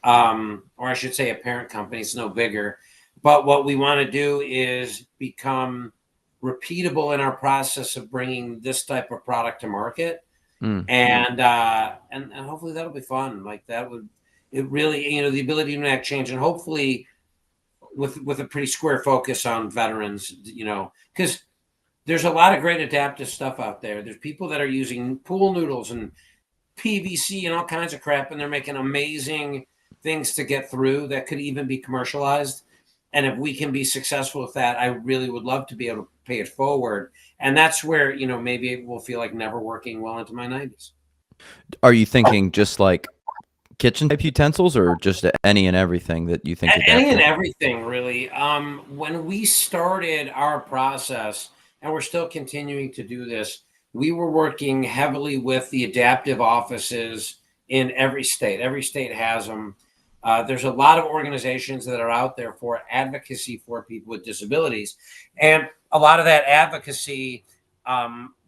B: or I should say a parent company. It's no bigger. But what we want to do is become repeatable in our process of bringing this type of product to market. And hopefully that'll be fun. Like it really, the ability to enact change, and hopefully with a pretty square focus on veterans, because there's a lot of great adaptive stuff out there. There's people that are using pool noodles and PVC and all kinds of crap, and they're making amazing things to get through that could even be commercialized. And if we can be successful with that, I really would love to be able to pay it forward. And that's where, you know, maybe it will feel like never working well into my 90s.
A: Are you thinking just like kitchen type utensils, or just any and everything that you think
B: Any and
A: adaptive?
B: everything, really. When we started our process, and we're still continuing to do this, we were working heavily with the adaptive offices in every state. Every state has them. There's a lot of organizations that are out there for advocacy for people with disabilities. And a lot of that advocacy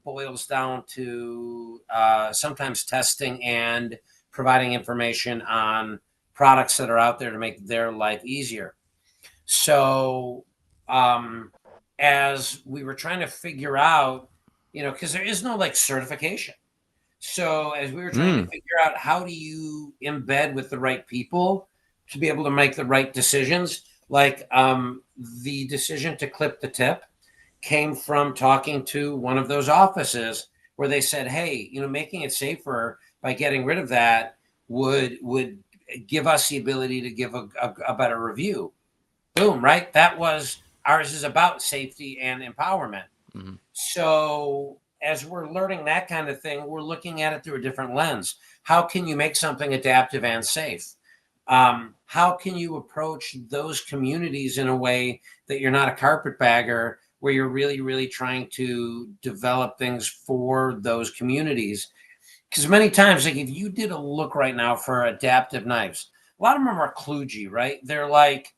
B: boils down to sometimes testing and providing information on products that are out there to make their life easier. So, as we were trying to figure out, you know, because there is no like certification. So, as we were trying to figure out how do you embed with the right people to be able to make the right decisions, like the decision to clip the tip came from talking to one of those offices where they said, hey, you know, making it safer by getting rid of that would give us the ability to give a better review. Boom, right? That was ours, is about safety and empowerment.
A: Mm-hmm.
B: So as we're learning that kind of thing, we're looking at it through a different lens. How can you make something adaptive and safe? How can you approach those communities in a way that you're not a carpetbagger, where you're really, really trying to develop things for those communities? Because many times, like if you did a look right now for adaptive knives, a lot of them are kludgy, right? They're like,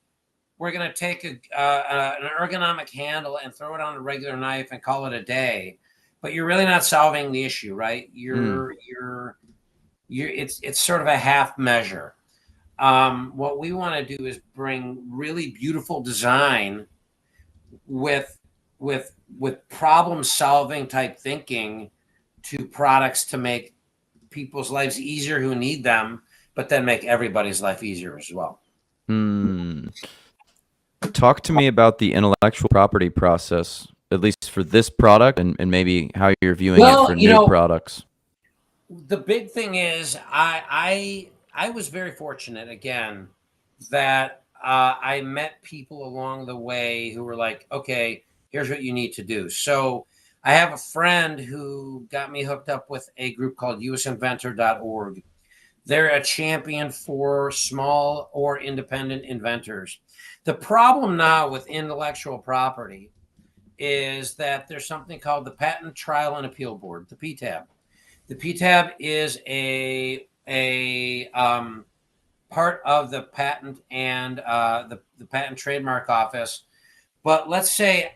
B: we're going to take an ergonomic handle and throw it on a regular knife and call it a day, but you're really not solving the issue, right? It's sort of a half measure. What we want to do is bring really beautiful design with problem solving type thinking to products to make people's lives easier who need them, but then make everybody's life easier as well.
A: Talk to me about the intellectual property process, at least for this product, and maybe how you're viewing it for new products.
B: The big thing is I was very fortunate, again, that I met people along the way who were like, okay, here's what you need to do. So I have a friend who got me hooked up with a group called inventor.org. They're a champion for small or independent inventors. The problem now with intellectual property is that there's something called the Patent Trial and Appeal Board, the PTAB. The PTAB is a part of the patent and the patent trademark office. But let's say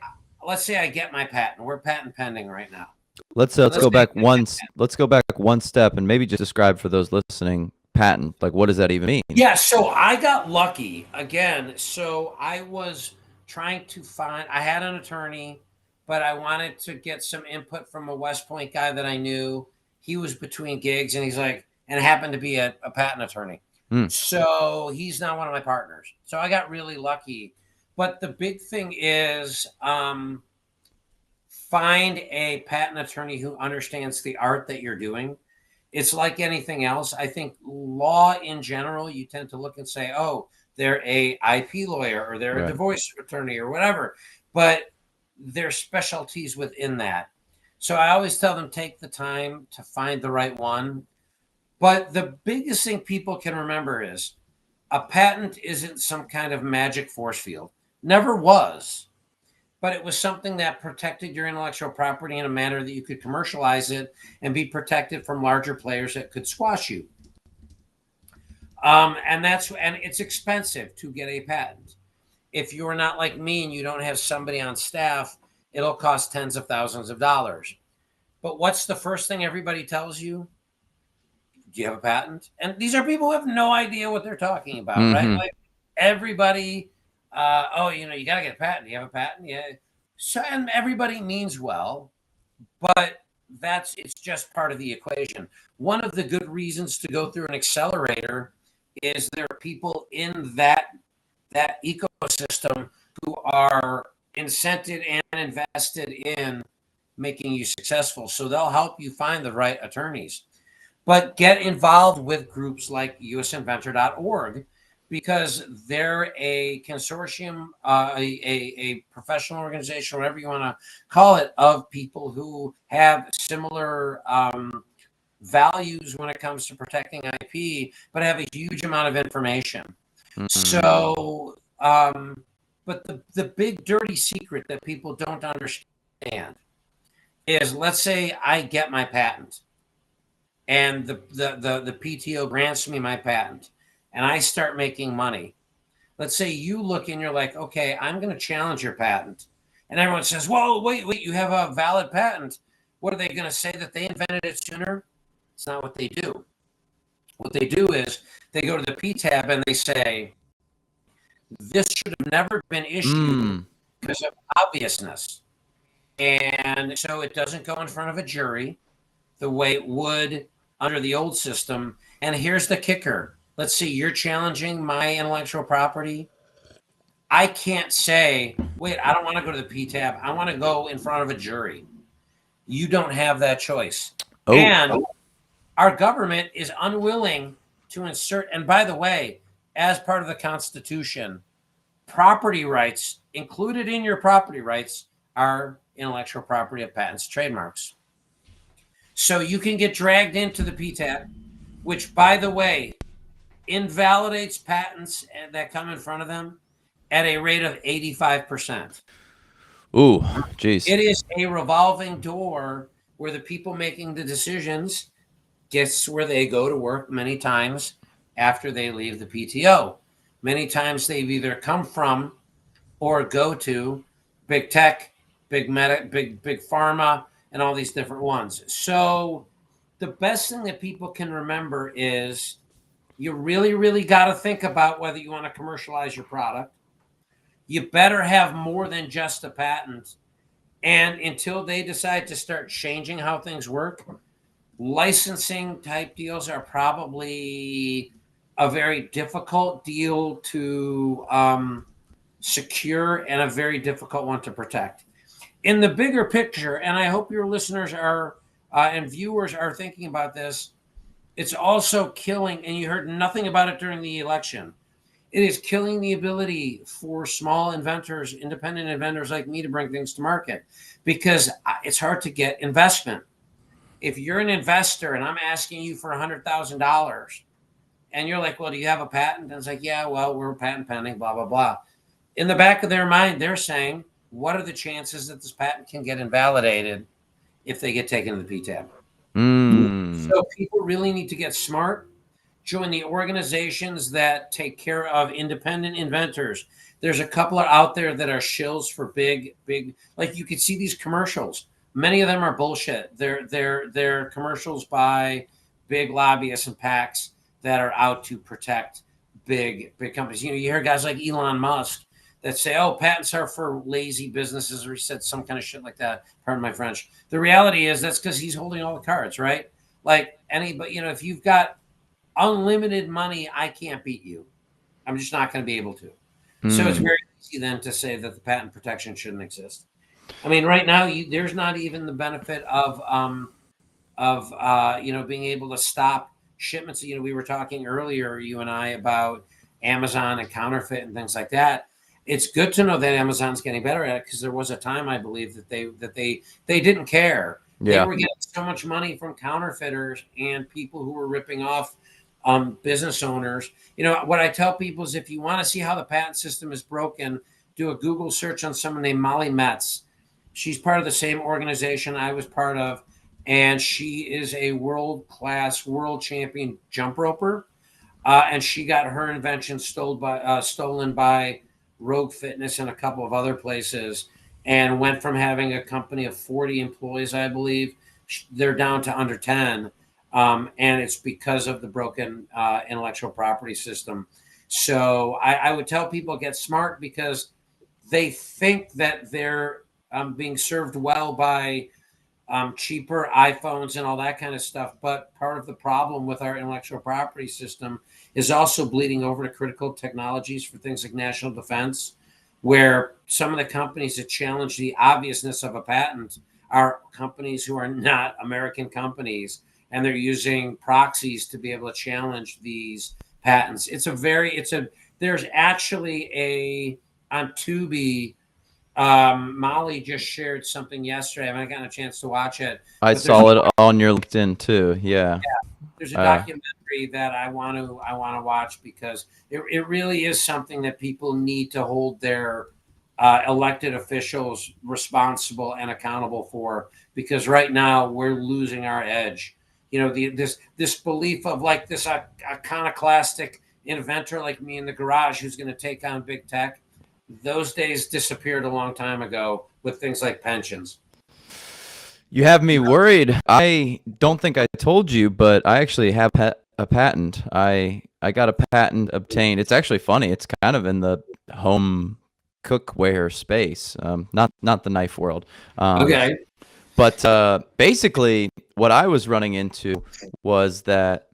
B: I get my patent. We're patent pending right now.
A: Let's go back one step and maybe just describe for those listening patent. Like, what does that even mean?
B: Yeah, so I got lucky again. So I was trying to find, I had an attorney, but I wanted to get some input from a West Point guy that I knew. He was between gigs, and he's like, and happened to be a patent attorney. So he's now one of my partners. So I got really lucky. But the big thing is find a patent attorney who understands the art that you're doing. It's like anything else. I think law in general, you tend to look and say, oh, they're a IP lawyer, or they're a divorce attorney, or whatever. But there's specialties within that. So I always tell them, take the time to find the right one. But the biggest thing people can remember is a patent isn't some kind of magic force field. Never was. But it was something that protected your intellectual property in a manner that you could commercialize it and be protected from larger players that could squash you. And it's expensive to get a patent. If you're not like me and you don't have somebody on staff, it'll cost tens of thousands of dollars. But what's the first thing everybody tells you? Do you have a patent? And these are people who have no idea what they're talking about, right? Like everybody, oh, you know, you got to get a patent. Do you have a patent? Yeah. So, and everybody means well, but it's just part of the equation. One of the good reasons to go through an accelerator is there are people in that ecosystem who are incented and invested in making you successful. So they'll help you find the right attorneys. But get involved with groups like usinventor.org, because they're a consortium, a professional organization, whatever you want to call it, of people who have similar values when it comes to protecting IP, but have a huge amount of information. So, but the big dirty secret that people don't understand is, let's say I get my patent, and the PTO grants me my patent, and I start making money. Let's say you look and you're like, okay, I'm going to challenge your patent. And everyone says, whoa, wait, you have a valid patent. What are they going to say, that they invented it sooner? It's not what they do. What they do is they go to the PTAB and they say, this should have never been issued because of obviousness. And so it doesn't go in front of a jury the way it would under the old system. And here's the kicker. Let's see, you're challenging my intellectual property. I can't say, wait, I don't want to go to the PTAB. I want to go in front of a jury. You don't have that choice. Oh. And our government is unwilling to insert, and by the way, as part of the Constitution, property rights, included in your property rights, are intellectual property of patents, trademarks. So you can get dragged into the PTAB, which, by the way, invalidates patents that come in front of them at a rate of 85%.
A: Ooh, geez.
B: It is a revolving door where the people making the decisions, guess where they go to work many times after they leave the PTO. Many times they've either come from or go to big tech, big pharma, and all these different ones. So the best thing that people can remember is you really, really got to think about whether you want to commercialize your product. You better have more than just a patent. And until they decide to start changing how things work, licensing type deals are probably a very difficult deal to secure and a very difficult one to protect. In the bigger picture, and I hope your listeners are and viewers are thinking about this, it's also killing, and you heard nothing about it during the election, it is killing the ability for small inventors, independent inventors like me, to bring things to market, because it's hard to get investment. If you're an investor and I'm asking you for $100,000 and you're like, well, do you have a patent? And it's like, yeah, well, we're patent pending, blah, blah, blah. In the back of their mind, they're saying, what are the chances that this patent can get invalidated if they get taken to the PTAB? So people really need to get smart, join the organizations that take care of independent inventors. There's a couple out there that are shills for big, like you can see these commercials. Many of them are bullshit. They're commercials by big lobbyists and PACs that are out to protect big companies. You know, you hear guys like Elon Musk that say, oh, patents are for lazy businesses, or he said some kind of shit like that. Pardon my French. The reality is that's because he's holding all the cards, right? Like anybody, you know, if you've got unlimited money, I can't beat you. I'm just not going to be able to. So it's very easy then to say that the patent protection shouldn't exist. I mean, right now, there's not even the benefit of you know, being able to stop shipments. You know, we were talking earlier, you and I, about Amazon and counterfeit and things like that. It's good to know that Amazon's getting better at it, because there was a time, I believe, that they didn't care. Yeah. They were getting so much money from counterfeiters and people who were ripping off business owners. You know, what I tell people is, if you want to see how the patent system is broken, do a Google search on someone named Molly Metz. She's part of the same organization I was part of, and she is a world-class, world champion jump roper. And she got her invention stolen by Rogue Fitness and a couple of other places, and went from having a company of 40 employees, I believe, they're down to under 10. And it's because of the broken intellectual property system. So I would tell people, get smart, because they think that they're being served well by cheaper iPhones and all that kind of stuff. But part of the problem with our intellectual property system is also bleeding over to critical technologies for things like national defense, where some of the companies that challenge the obviousness of a patent are companies who are not American companies, and they're using proxies to be able to challenge these patents. There's actually on Tubi. Molly just shared something yesterday. I haven't gotten a chance to watch it.
A: I saw it on your LinkedIn too. Yeah.
B: There's a documentary that I want to watch, because it really is something that people need to hold their elected officials responsible and accountable for, because right now we're losing our edge. This belief of like this iconoclastic inventor like me in the garage who's going to take on big tech. Those days disappeared a long time ago with things like pensions.
A: You have me worried. I don't think I told you, but I actually have a patent. I got a patent obtained. It's actually funny. It's kind of in the home cookware space, not the knife world.
B: Okay.
A: But basically, what I was running into was that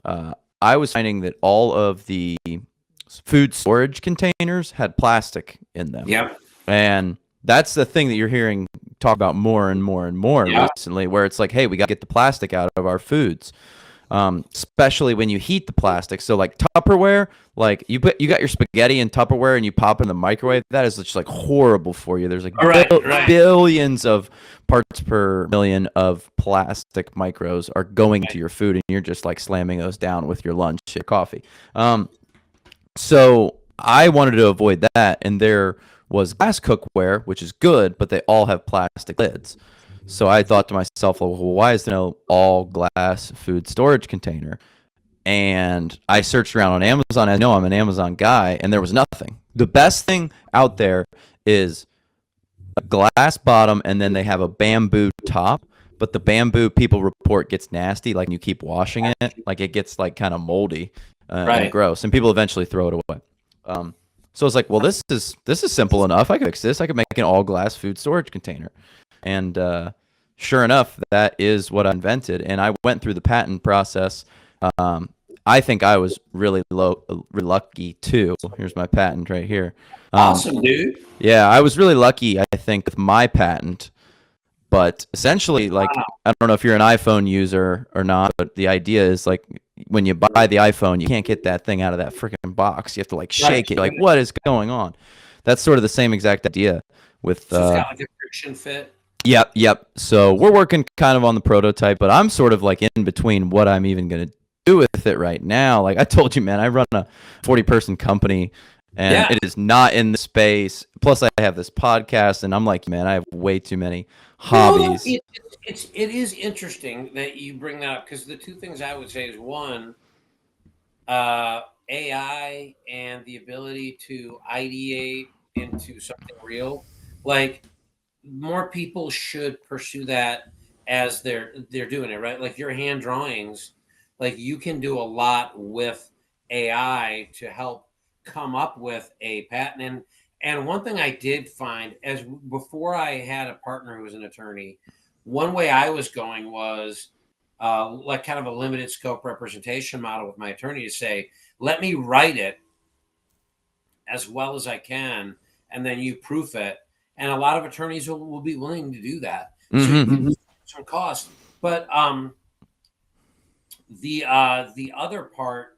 A: I was finding that all of the food storage containers had plastic in them.
B: Yep.
A: And that's the thing that you're hearing talk about more and more and more recently, where it's like, hey, we got to get the plastic out of our foods, especially when you heat the plastic. So like Tupperware, like you got your spaghetti in Tupperware and you pop it in the microwave. That is just like horrible for you. There's like billions of parts per million of plastic micros are going to your food, and you're just like slamming those down with your lunch or coffee. So I wanted to avoid that, and there was glass cookware, which is good, but they all have plastic lids. So I thought to myself, well, why is there no all glass food storage container? And I searched around on Amazon. I know I'm an Amazon guy, and there was nothing. The best thing out there is a glass bottom, and then they have a bamboo top. But the bamboo, people report, gets nasty. Like, you keep washing it, like it gets like kind of moldy. And gross, and people eventually throw it away. So I was like, well, this is simple enough. I could fix this. I could make an all glass food storage container. And sure enough, that is what I invented. And I went through the patent process. I think I was really lucky too. Here's my patent right here.
B: Awesome, dude.
A: Yeah, I was really lucky, I think, with my patent. But essentially, like, I don't know if you're an iPhone user or not, but the idea is like, when you buy the iPhone, you can't get that thing out of that freaking box. You have to like shake it. Like, what is going on? That's sort of the same exact idea with.
B: So it's got like a friction fit.
A: Yep. So we're working kind of on the prototype, but I'm sort of like in between what I'm even going to do with it right now. Like I told you, man, I run a 40-person company, and it is not in the space. Plus, I have this podcast, and I'm like, man, I have way too many hobbies.
B: Well, it is interesting that you bring that up, because the two things I would say is, one, AI and the ability to ideate into something real. Like, more people should pursue that as they're doing it, right? Like your hand drawings, like you can do a lot with AI to help come up with a patent. And one thing I did find, as before I had a partner who was an attorney, one way I was going was like kind of a limited scope representation model with my attorney, to say, let me write it as well as I can, and then you proof it. And a lot of attorneys will be willing to do that. So you can lose some cost. But the other part,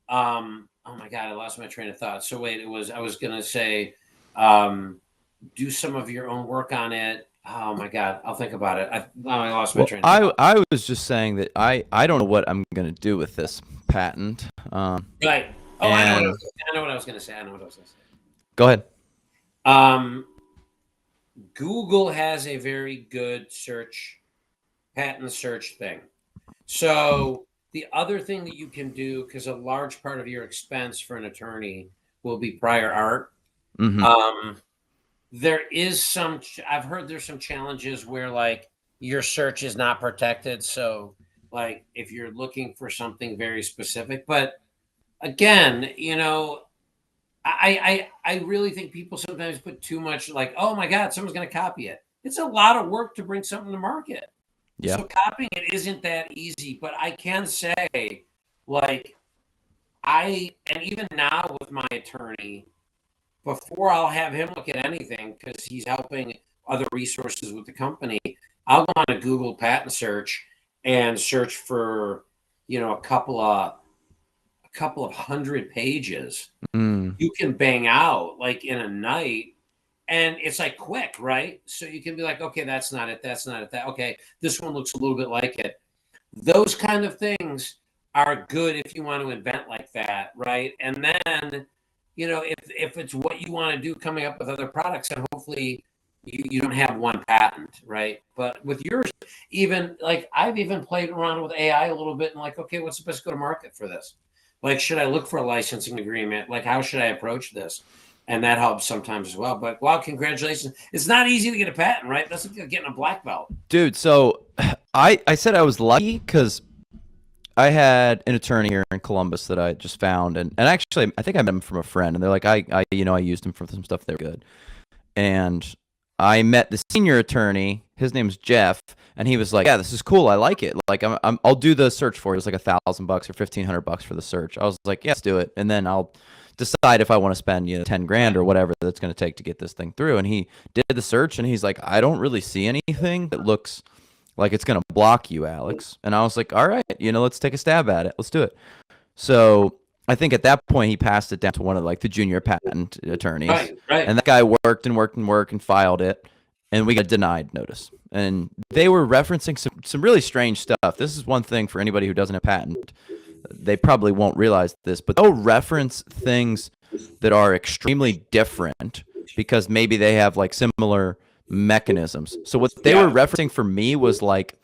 B: oh my God, I lost my train of thought. So wait, I was going to say, do some of your own work on it. Oh my God, I'll think about it. I lost my train of thought.
A: I was just saying that I don't know what I'm going to do with this patent.
B: Right. Oh, I know what I was going to say.
A: Go ahead.
B: Google has a very good patent search thing. So the other thing that you can do, because a large part of your expense for an attorney will be prior art. There is I've heard there's some challenges where like your search is not protected. So like if you're looking for something very specific, but again, I really think people sometimes put too much, like, oh my God, someone's going to copy it. It's a lot of work to bring something to market. Yeah. So copying it isn't that easy, but I can say, like, and even now with my attorney, before I'll have him look at anything, because he's helping other resources with the company, I'll go on a Google patent search and search for, a couple couple of 100 pages
A: Mm.
B: you can bang out like in a night, and it's like quick, right? So you can be like, okay, that's not it, that okay, this one looks a little bit like it. Those kind of things are good if you want to invent like that, right? And then, if it's what you want to do, coming up with other products, and hopefully you don't have one patent, right? But with yours, even like I've even played around with AI a little bit and like, okay, what's the best go to market for this? Like, should I look for a licensing agreement? Like, how should I approach this? And that helps sometimes as well. But wow, congratulations. It's not easy to get a patent, right? That's like getting a black belt.
A: Dude, so I said I was lucky because I had an attorney here in Columbus that I just found, and actually I think I met him from a friend, and they're like, I used him for some stuff they were good. And I met the senior attorney. His name's Jeff, and he was like, "Yeah, this is cool. I like it. Like, I'll do the search for it. It was like $1,000 or $1,500 for the search." I was like, "Yeah, let's do it," and then I'll decide if I want to spend 10 grand or whatever that's going to take to get this thing through. And he did the search, and he's like, "I don't really see anything that looks like it's going to block you, Alex." And I was like, "All right, let's take a stab at it. Let's do it." So I think at that point he passed it down to one of like the junior patent attorneys,
B: right.
A: And that guy worked and filed it, and we got a denied notice. And they were referencing some really strange stuff. This is one thing for anybody who doesn't have a patent. They probably won't realize this, but they'll reference things that are extremely different because maybe they have like similar mechanisms. So what they were referencing for me was like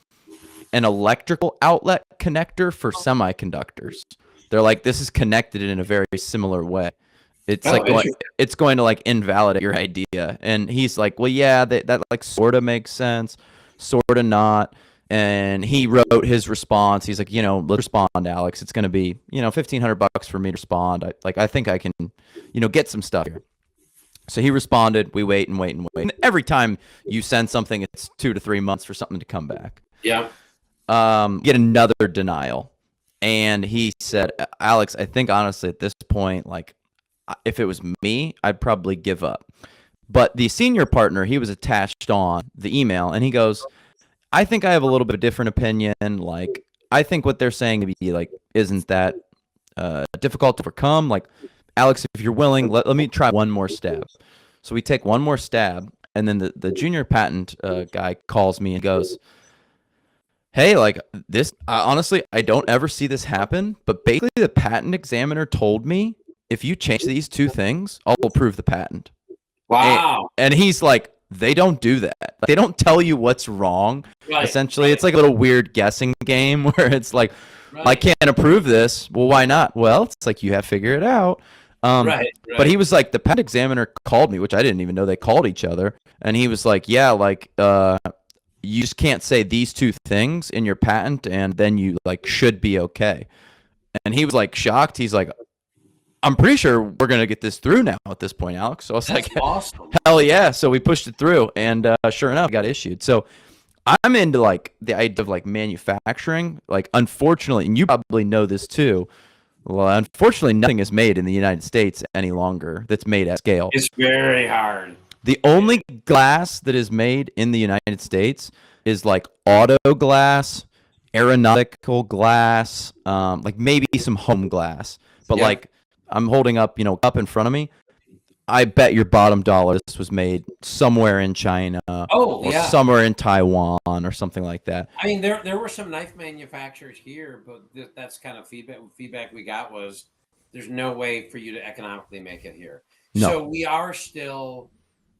A: an electrical outlet connector for semiconductors. They're like, this is connected in a very similar way. It's it's going to like invalidate your idea. And he's like, well, yeah, that like sort of makes sense, sort of not. And he wrote his response. He's like, let's respond, Alex. It's going to be, $1,500 for me to respond. I think I can, get some stuff here. So he responded. We wait and wait and wait. And every time you send something, it's 2 to 3 months for something to come back.
B: Yeah.
A: Get another denial. And he said, Alex, I think honestly at this point, like if it was me, I'd probably give up. But the senior partner, he was attached on the email, and he goes, I think I have a little bit of a different opinion. Like, I think what they're saying to be like isn't that difficult to overcome. Like, Alex, if you're willing, let me try one more stab. So we take one more stab, and then the junior patent guy calls me and goes, hey, like this, honestly, I don't ever see this happen, but basically the patent examiner told me if you change these two things, I'll approve the patent.
B: Wow.
A: And he's like, they don't do that. They don't tell you what's wrong. Right, essentially, it's like a little weird guessing game where it's like, I can't approve this. Well, why not? Well, it's like you have to figure it out. But he was like, the patent examiner called me, which I didn't even know they called each other. And he was like, yeah, like, you just can't say these two things in your patent and then you like should be okay. And he was like shocked. He's like, I'm pretty sure we're going to get this through now at this point, Alex. So I was like,
B: awesome.
A: Hell yeah. So we pushed it through, and sure enough, it got issued. So I'm into like the idea of like manufacturing. Like, unfortunately, and you probably know this too, well, unfortunately, nothing is made in the United States any longer that's made at scale.
B: It's very hard.
A: The only glass that is made in the United States is like auto glass, aeronautical glass, like maybe some home glass. But like I'm holding up, up in front of me. I bet your bottom dollar this was made somewhere in China or somewhere in Taiwan or something like that.
B: I mean, there were some knife manufacturers here, but that's kind of feedback we got was there's no way for you to economically make it here. No. So we are still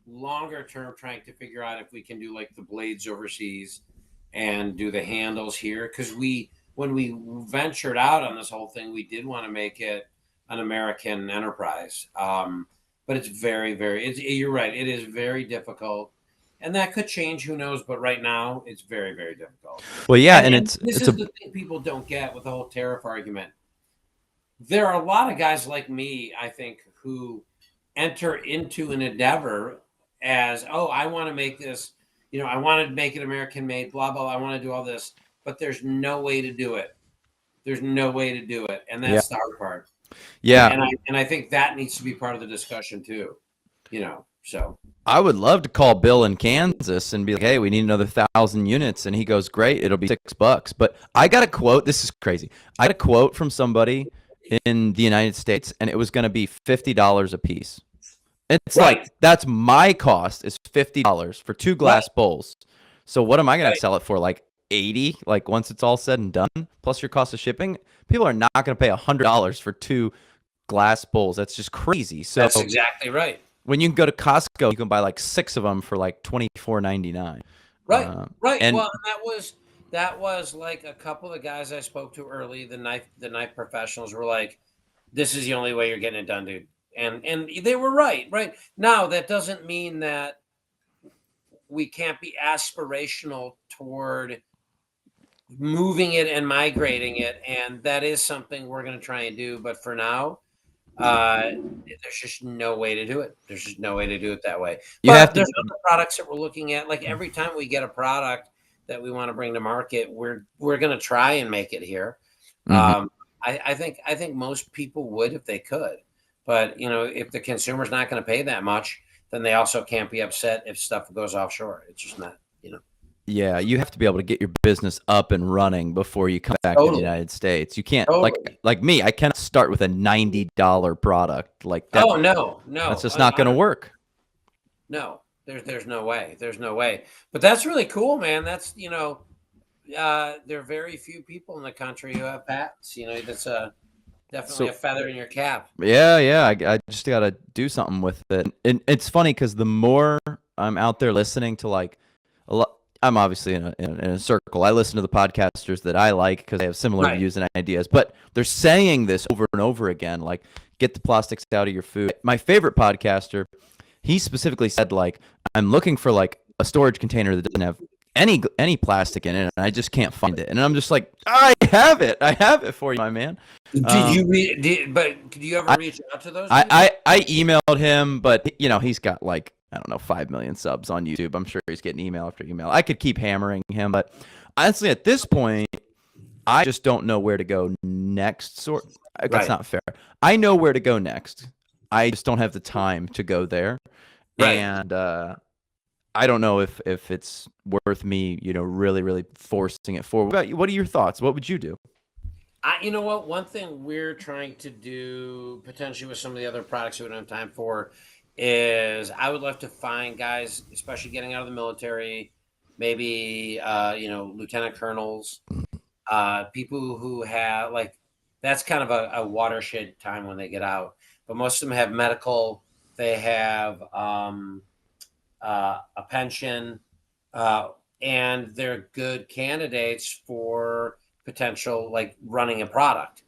B: longer term trying to figure out if we can do like the blades overseas and do the handles here, because when we ventured out on this whole thing, we did want to make it an American enterprise, but it's very you're right, it is very difficult, and that could change, who knows, but right now it's very difficult.
A: Well, yeah, and
B: this is the thing people don't get with the whole tariff argument. There are a lot of guys like me, I think, who enter into an endeavor as, oh, I want to make this, I want to make it American made, blah, blah, I want to do all this, but there's no way to do it. There's no way to do it. And that's the hard part.
A: Yeah.
B: And I think that needs to be part of the discussion too, so.
A: I would love to call Bill in Kansas and be like, hey, we need another 1,000 units. And he goes, great, it'll be $6. But I got a quote. This is crazy. I got a quote from somebody in the United States, and it was going to be $50 a piece. It's
B: Right.
A: like, that's my cost, is $50 for 2 glass bowls. So what am I going to sell it for? Like 80? Like once it's all said and done, plus your cost of shipping, people are not going to pay $100 for 2 glass bowls. That's just crazy. So
B: that's exactly right.
A: when you can go to Costco, you can buy like 6 of them for like $24.99.
B: Right. Right.
A: And
B: Well, that was like a couple of guys I spoke to early. The knife professionals were like, "This is the only way you're getting it done, dude." And they were right. Right. Now that doesn't mean that we can't be aspirational toward moving it and migrating it, and that is something we're going to try and do. But for now, there's just no way to do it. There's just no way to do it that way. But there's other products that we're looking at. Like every time we get a product that we want to bring to market, we're going to try and make it here. I think most people would if they could, but if the consumer's not going to pay that much, then they also can't be upset if stuff goes offshore. It's just not.
A: Yeah, you have to be able to get your business up and running before you come back to the United States. You can't like me. I cannot start with a $90 product like that.
B: Oh no,
A: that's just not going to work.
B: No, there's no way. There's no way. But that's really cool, man. That's there are very few people in the country who have patents. That's definitely a feather in your cap.
A: Yeah. I just got to do something with it. And it's funny because the more I'm out there listening to like a lot. I'm obviously in a circle. I listen to the podcasters that I like because they have similar views and ideas, but they're saying this over and over again, like, get the plastics out of your food. My favorite podcaster, he specifically said, like, I'm looking for like a storage container that doesn't have any plastic in it, and I just can't find it. And I'm just like, I have it for you, my man.
B: Did you ever reach out to those?
A: I emailed him, but he's got like, I don't know, 5 million subs on YouTube. I'm sure he's getting email after email. I could keep hammering him, but honestly, at this point, I just don't know where to go next. That's not fair. I know where to go next. I just don't have the time to go there. Right. And I don't know if it's worth me, really, really forcing it forward. What are your thoughts? What would you do?
B: You know what? One thing we're trying to do potentially with some of the other products we don't have time for is I would love to find guys, especially getting out of the military, maybe lieutenant colonels, people who have that's kind of a watershed time when they get out. But most of them have medical, they have a pension, and they're good candidates for potential running a product.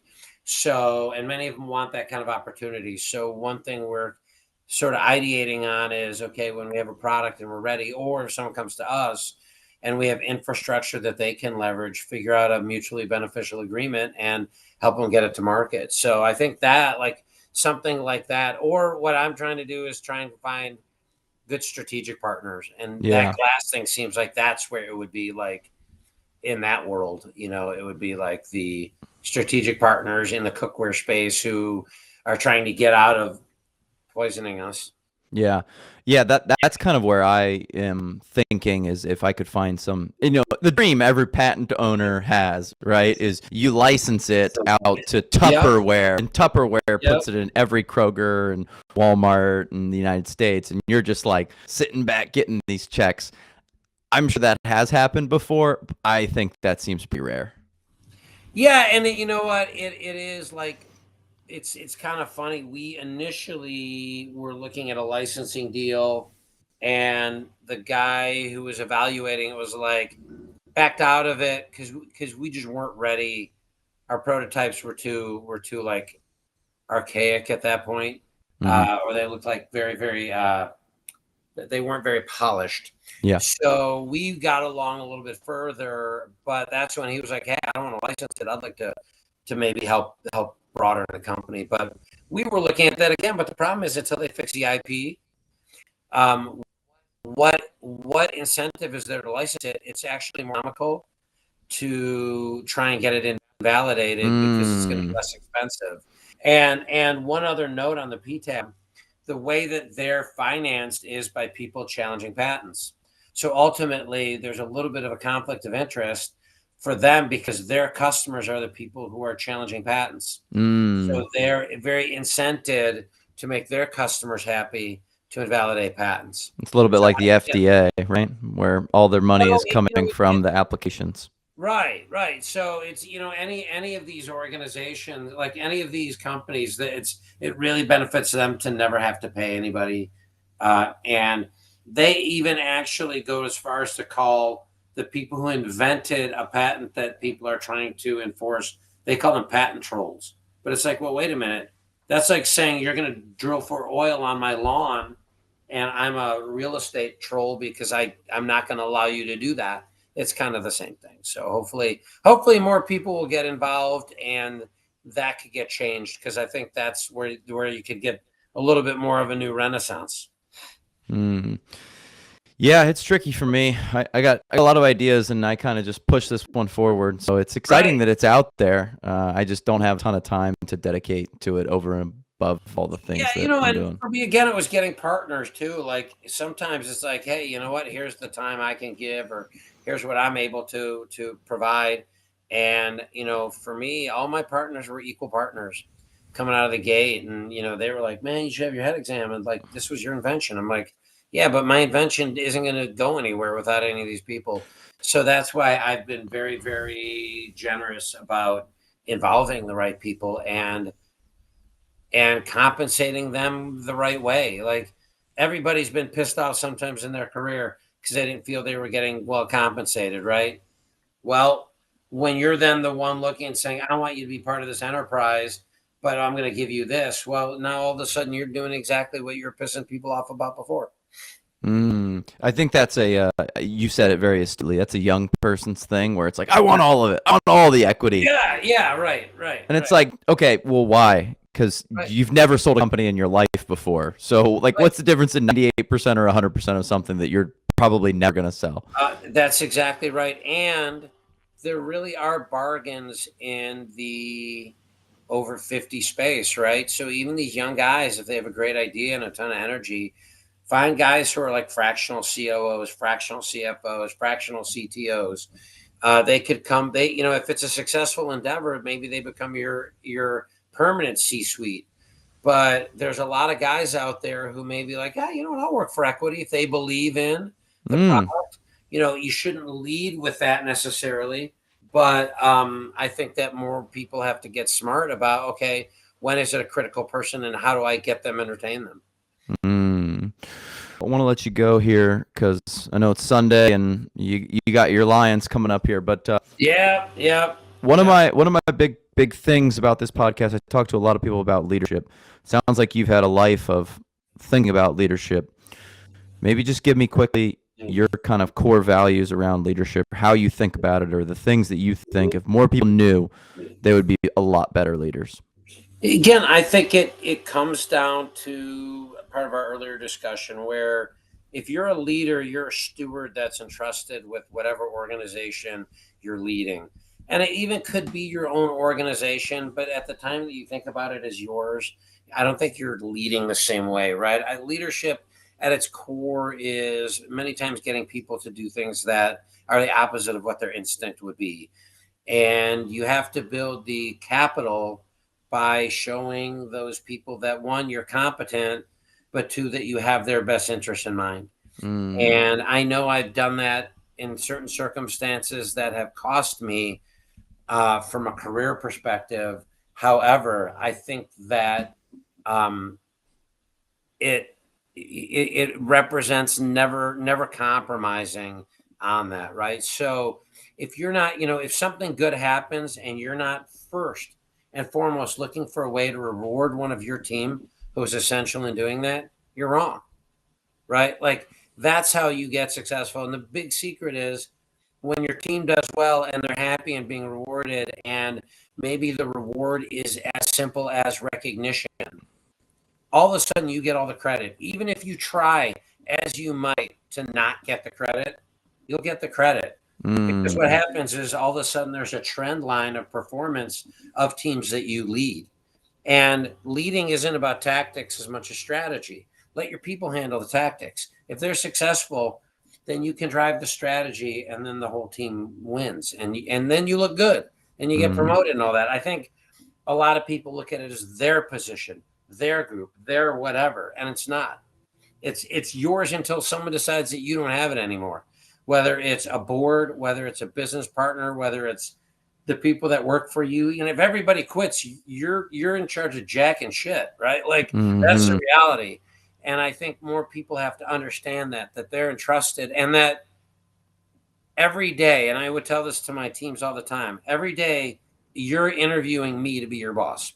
B: So, and many of them want that kind of opportunity. So one thing we're sort of ideating on is, okay, when we have a product and we're ready, or if someone comes to us and we have infrastructure that they can leverage, figure out a mutually beneficial agreement and help them get it to market. So I think that something like that, or what I'm trying to do is trying to find good strategic partners. And that glass thing seems like that's where it would be in that world, it would be like the strategic partners in the cookware space who are trying to get out of poisoning us.
A: Yeah. That's kind of where I am thinking, is if I could find some, the dream every patent owner has, right, is you license it out to Tupperware, and Tupperware puts it in every Kroger and Walmart in the United States, and you're just like sitting back getting these checks. I'm sure that has happened before. I think that seems pretty rare.
B: Yeah, and you know what? It is it's kind of funny. We initially were looking at a licensing deal, and the guy who was evaluating it was backed out of it because we just weren't ready. Our prototypes were too archaic at that point, or they looked like very, very they weren't very polished.
A: Yeah.
B: So we got along a little bit further, but that's when he was like, "Hey, I don't want to license it. I'd like to maybe help broaden the company." But we were looking at that again. But the problem is, until they fix the IP, what incentive is there to license it? It's actually more economical to try and get it invalidated because it's going to be less expensive. And one other note on the PTAB. The way that they're financed is by people challenging patents. So ultimately, there's a little bit of a conflict of interest for them because their customers are the people who are challenging patents.
A: Mm.
B: So they're very incented to make their customers happy to invalidate patents.
A: It's a little bit
B: So
A: like the FDA, right? Where all their money is
B: you know,
A: coming from the applications.
B: right. So it's, you know, any of these organizations, like any of these companies, that it really benefits them to never have to pay anybody, and they even actually go as far as to call the people who invented a patent that people are trying to enforce, they call them patent trolls. But it's like, well, wait a minute, that's like saying you're going to drill for oil on my lawn, and I'm a real estate troll because I'm not going to allow you to do that. It's kind of the same thing. So hopefully more people will get involved and that could get changed, because I think that's where you could get a little bit more of a new renaissance.
A: Mm. Yeah, it's tricky for me. I got a lot of ideas, and I kind of just push this one forward. So it's exciting that it's out there. I just don't have a ton of time to dedicate to it over and above all the things that I'm doing.
B: For me, again, it was getting partners too. Like sometimes it's like, hey, you know what? Here's the time I can give, or here's what I'm able to provide. And you know, for me, all my partners were equal partners coming out of the gate, and you know, they were like, man, you should have your head examined. Like this was your invention. I'm like, yeah, but my invention isn't going to go anywhere without any of these people. So that's why I've been very, very generous about involving the right people and compensating them the right way. Like everybody's been pissed off sometimes in their career because they didn't feel they were getting well compensated, right? Well, when you're then the one looking and saying, I want you to be part of this enterprise, but I'm going to give you this. Well, now all of a sudden you're doing exactly what you're pissing people off about before.
A: I think that's you said it very astutely. That's a young person's thing where it's like, I want all of it. I want all the equity.
B: Yeah, right.
A: And it's like, okay, well, why? Because you've never sold a company in your life before. So, like, what's the difference in 98% or 100% of something that you're probably never going to sell?
B: That's exactly right. And there really are bargains in the over 50 space, right? So even these young guys, if they have a great idea and a ton of energy, find guys who are like fractional COOs, fractional CFOs, fractional CTOs. They could come. You know, if it's a successful endeavor, maybe they become your permanent C-suite. But there's a lot of guys out there who may be like, you know what, I'll work for equity if they believe in the product. You know, you shouldn't lead with that necessarily. But I think that more people have to get smart about, okay, when is it a critical person and how do I get them, entertain them?
A: I want to let you go here because I know it's Sunday and you got your Lions coming up here. But one of my big things about this podcast, I talk to a lot of people about leadership. Sounds like you've had a life of thinking about leadership. Maybe just give me quickly your kind of core values around leadership, how you think about it, or the things that you think if more people knew, they would be a lot better leaders.
B: Again, I think it comes down to part of our earlier discussion where if you're a leader, you're a steward that's entrusted with whatever organization you're leading. And it even could be your own organization, but at the time that you think about it as yours, I don't think you're leading the same way, right? Leadership at its core is many times getting people to do things that are the opposite of what their instinct would be. And you have to build the capital by showing those people that, one, you're competent, but two, that you have their best interest in mind. And I know I've done that in certain circumstances that have cost me from a career perspective. However, I think that it represents never compromising on that, right? So if you're not, you know, if something good happens and you're not first and foremost looking for a way to reward one of your team who is essential in doing that, you're wrong, right? Like that's how you get successful. And the big secret is when your team does well and they're happy and being rewarded, and maybe the reward is as simple as recognition, all of a sudden you get all the credit. Even if you try as you might to not get the credit, you'll get the credit. Because what happens is all of a sudden there's a trend line of performance of teams that you lead. And leading isn't about tactics as much as strategy. Let your people handle the tactics. If they're successful, then you can drive the strategy, and then the whole team wins, and then you look good and you get promoted and all that. I think a lot of people look at it as their position, their group, their whatever, and it's not. It's yours until someone decides that you don't have it anymore. Whether it's a board, whether it's a business partner, whether it's the people that work for you. You know, if everybody quits, you're in charge of jack and shit, right? Like that's the reality. And I think more people have to understand that they're entrusted, and that every day, and I would tell this to my teams all the time, every day you're interviewing me to be your boss.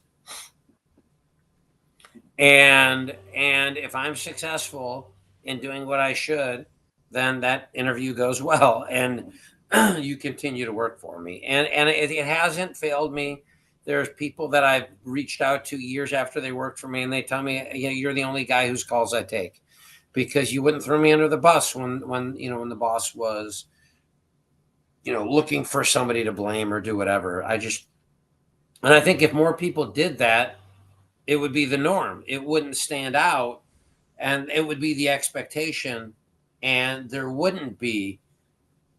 B: And if I'm successful in doing what I should, then that interview goes well, and you continue to work for me. And it hasn't failed me. There's people that I've reached out to years after they worked for me, and they tell me, yeah, you're the only guy whose calls I take, because you wouldn't throw me under the bus when the boss was, looking for somebody to blame or do whatever. And I think if more people did that, it would be the norm. It wouldn't stand out, and it would be the expectation, and there wouldn't be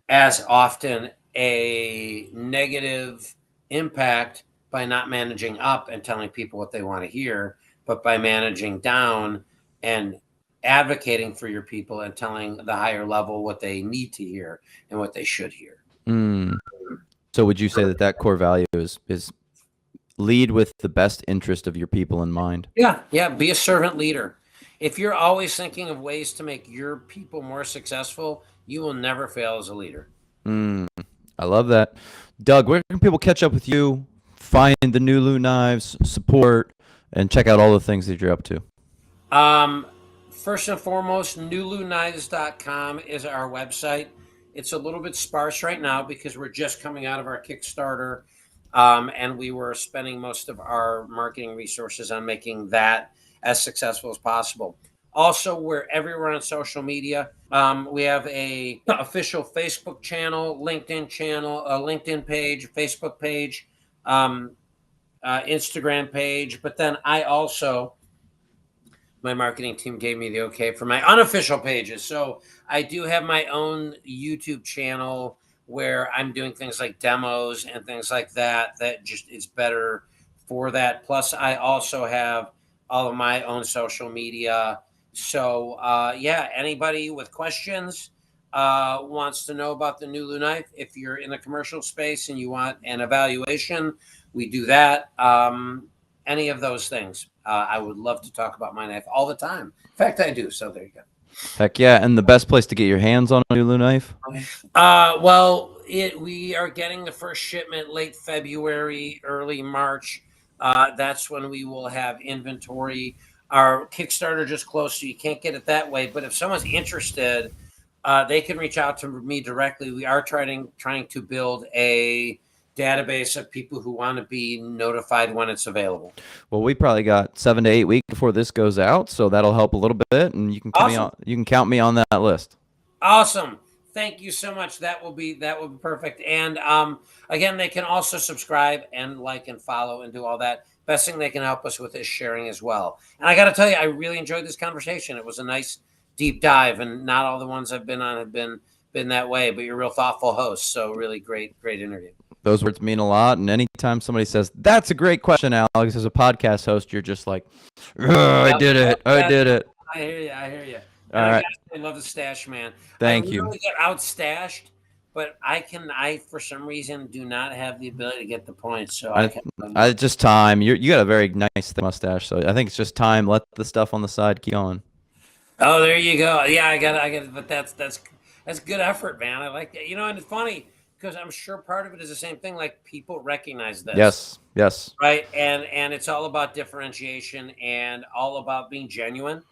B: as often a negative impact by not managing up and telling people what they want to hear, but by managing down and advocating for your people and telling the higher level what they need to hear and what they should hear.
A: So would you say that core value is lead with the best interest of your people in mind?
B: Yeah. Be a servant leader. If you're always thinking of ways to make your people more successful, you will never fail as a leader.
A: I love that. Doug, where can people catch up with you, find the NULU knives, support, and check out all the things that you're up to?
B: First and foremost, NULUknives.com is our website. It's a little bit sparse right now because we're just coming out of our Kickstarter, and we were spending most of our marketing resources on making that as successful as possible. Also, we're everywhere on social media. We have a official Facebook channel, LinkedIn page, Facebook page, Instagram page. But then my marketing team gave me the okay for my unofficial pages. So I do have my own YouTube channel where I'm doing things like demos and things like that. That just is better for that. Plus, I also have all of my own social media. So anybody with questions wants to know about the NULU knife. If you're in the commercial space and you want an evaluation, we do that. Any of those things. I would love to talk about my knife all the time. In fact, I do. So there you go.
A: Heck yeah. And the best place to get your hands on a NULU knife?
B: We are getting the first shipment late February, early March. That's when we will have inventory. Our Kickstarter just closed, so you can't get it that way. But if someone's interested, they can reach out to me directly. We are trying to build a database of people who want to be notified when it's available.
A: Well, we probably got 7 to 8 weeks before this goes out, so that'll help a little bit, and you can count me on that list.
B: Awesome. Thank you so much. That will be perfect. And again, they can also subscribe and like and follow and do all that. Best thing they can help us with is sharing as well. And I got to tell you, I really enjoyed this conversation. It was a nice deep dive, and not all the ones I've been on have been that way, but you're a real thoughtful host. So really great interview.
A: Those words mean a lot. And anytime somebody says, that's a great question, Alex, as a podcast host, you're just like, I did it. I did it.
B: I hear you.
A: All right.
B: I love the stash, man.
A: Thank
B: I
A: you.
B: really get outstashed, but I for some reason do not have the ability to get the points. So I
A: just time. You got a very nice mustache, so I think it's just time. Let the stuff on the side keep going.
B: Oh, there you go. Yeah, I got it. But that's good effort, man. I like that. And it's funny because I'm sure part of it is the same thing. Like, people recognize this.
A: Yes.
B: Right, and it's all about differentiation and all about being genuine.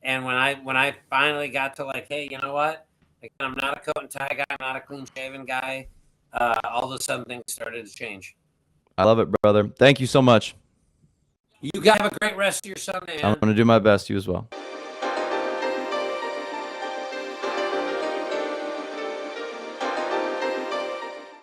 B: And when I finally got to like, hey, you know what? Like, I'm not a coat and tie guy. I'm not a clean shaven guy. All of a sudden, things started to change.
A: I love it, brother. Thank you so much.
B: You guys have a great rest of your Sunday, man.
A: I'm going to do my best. You as well.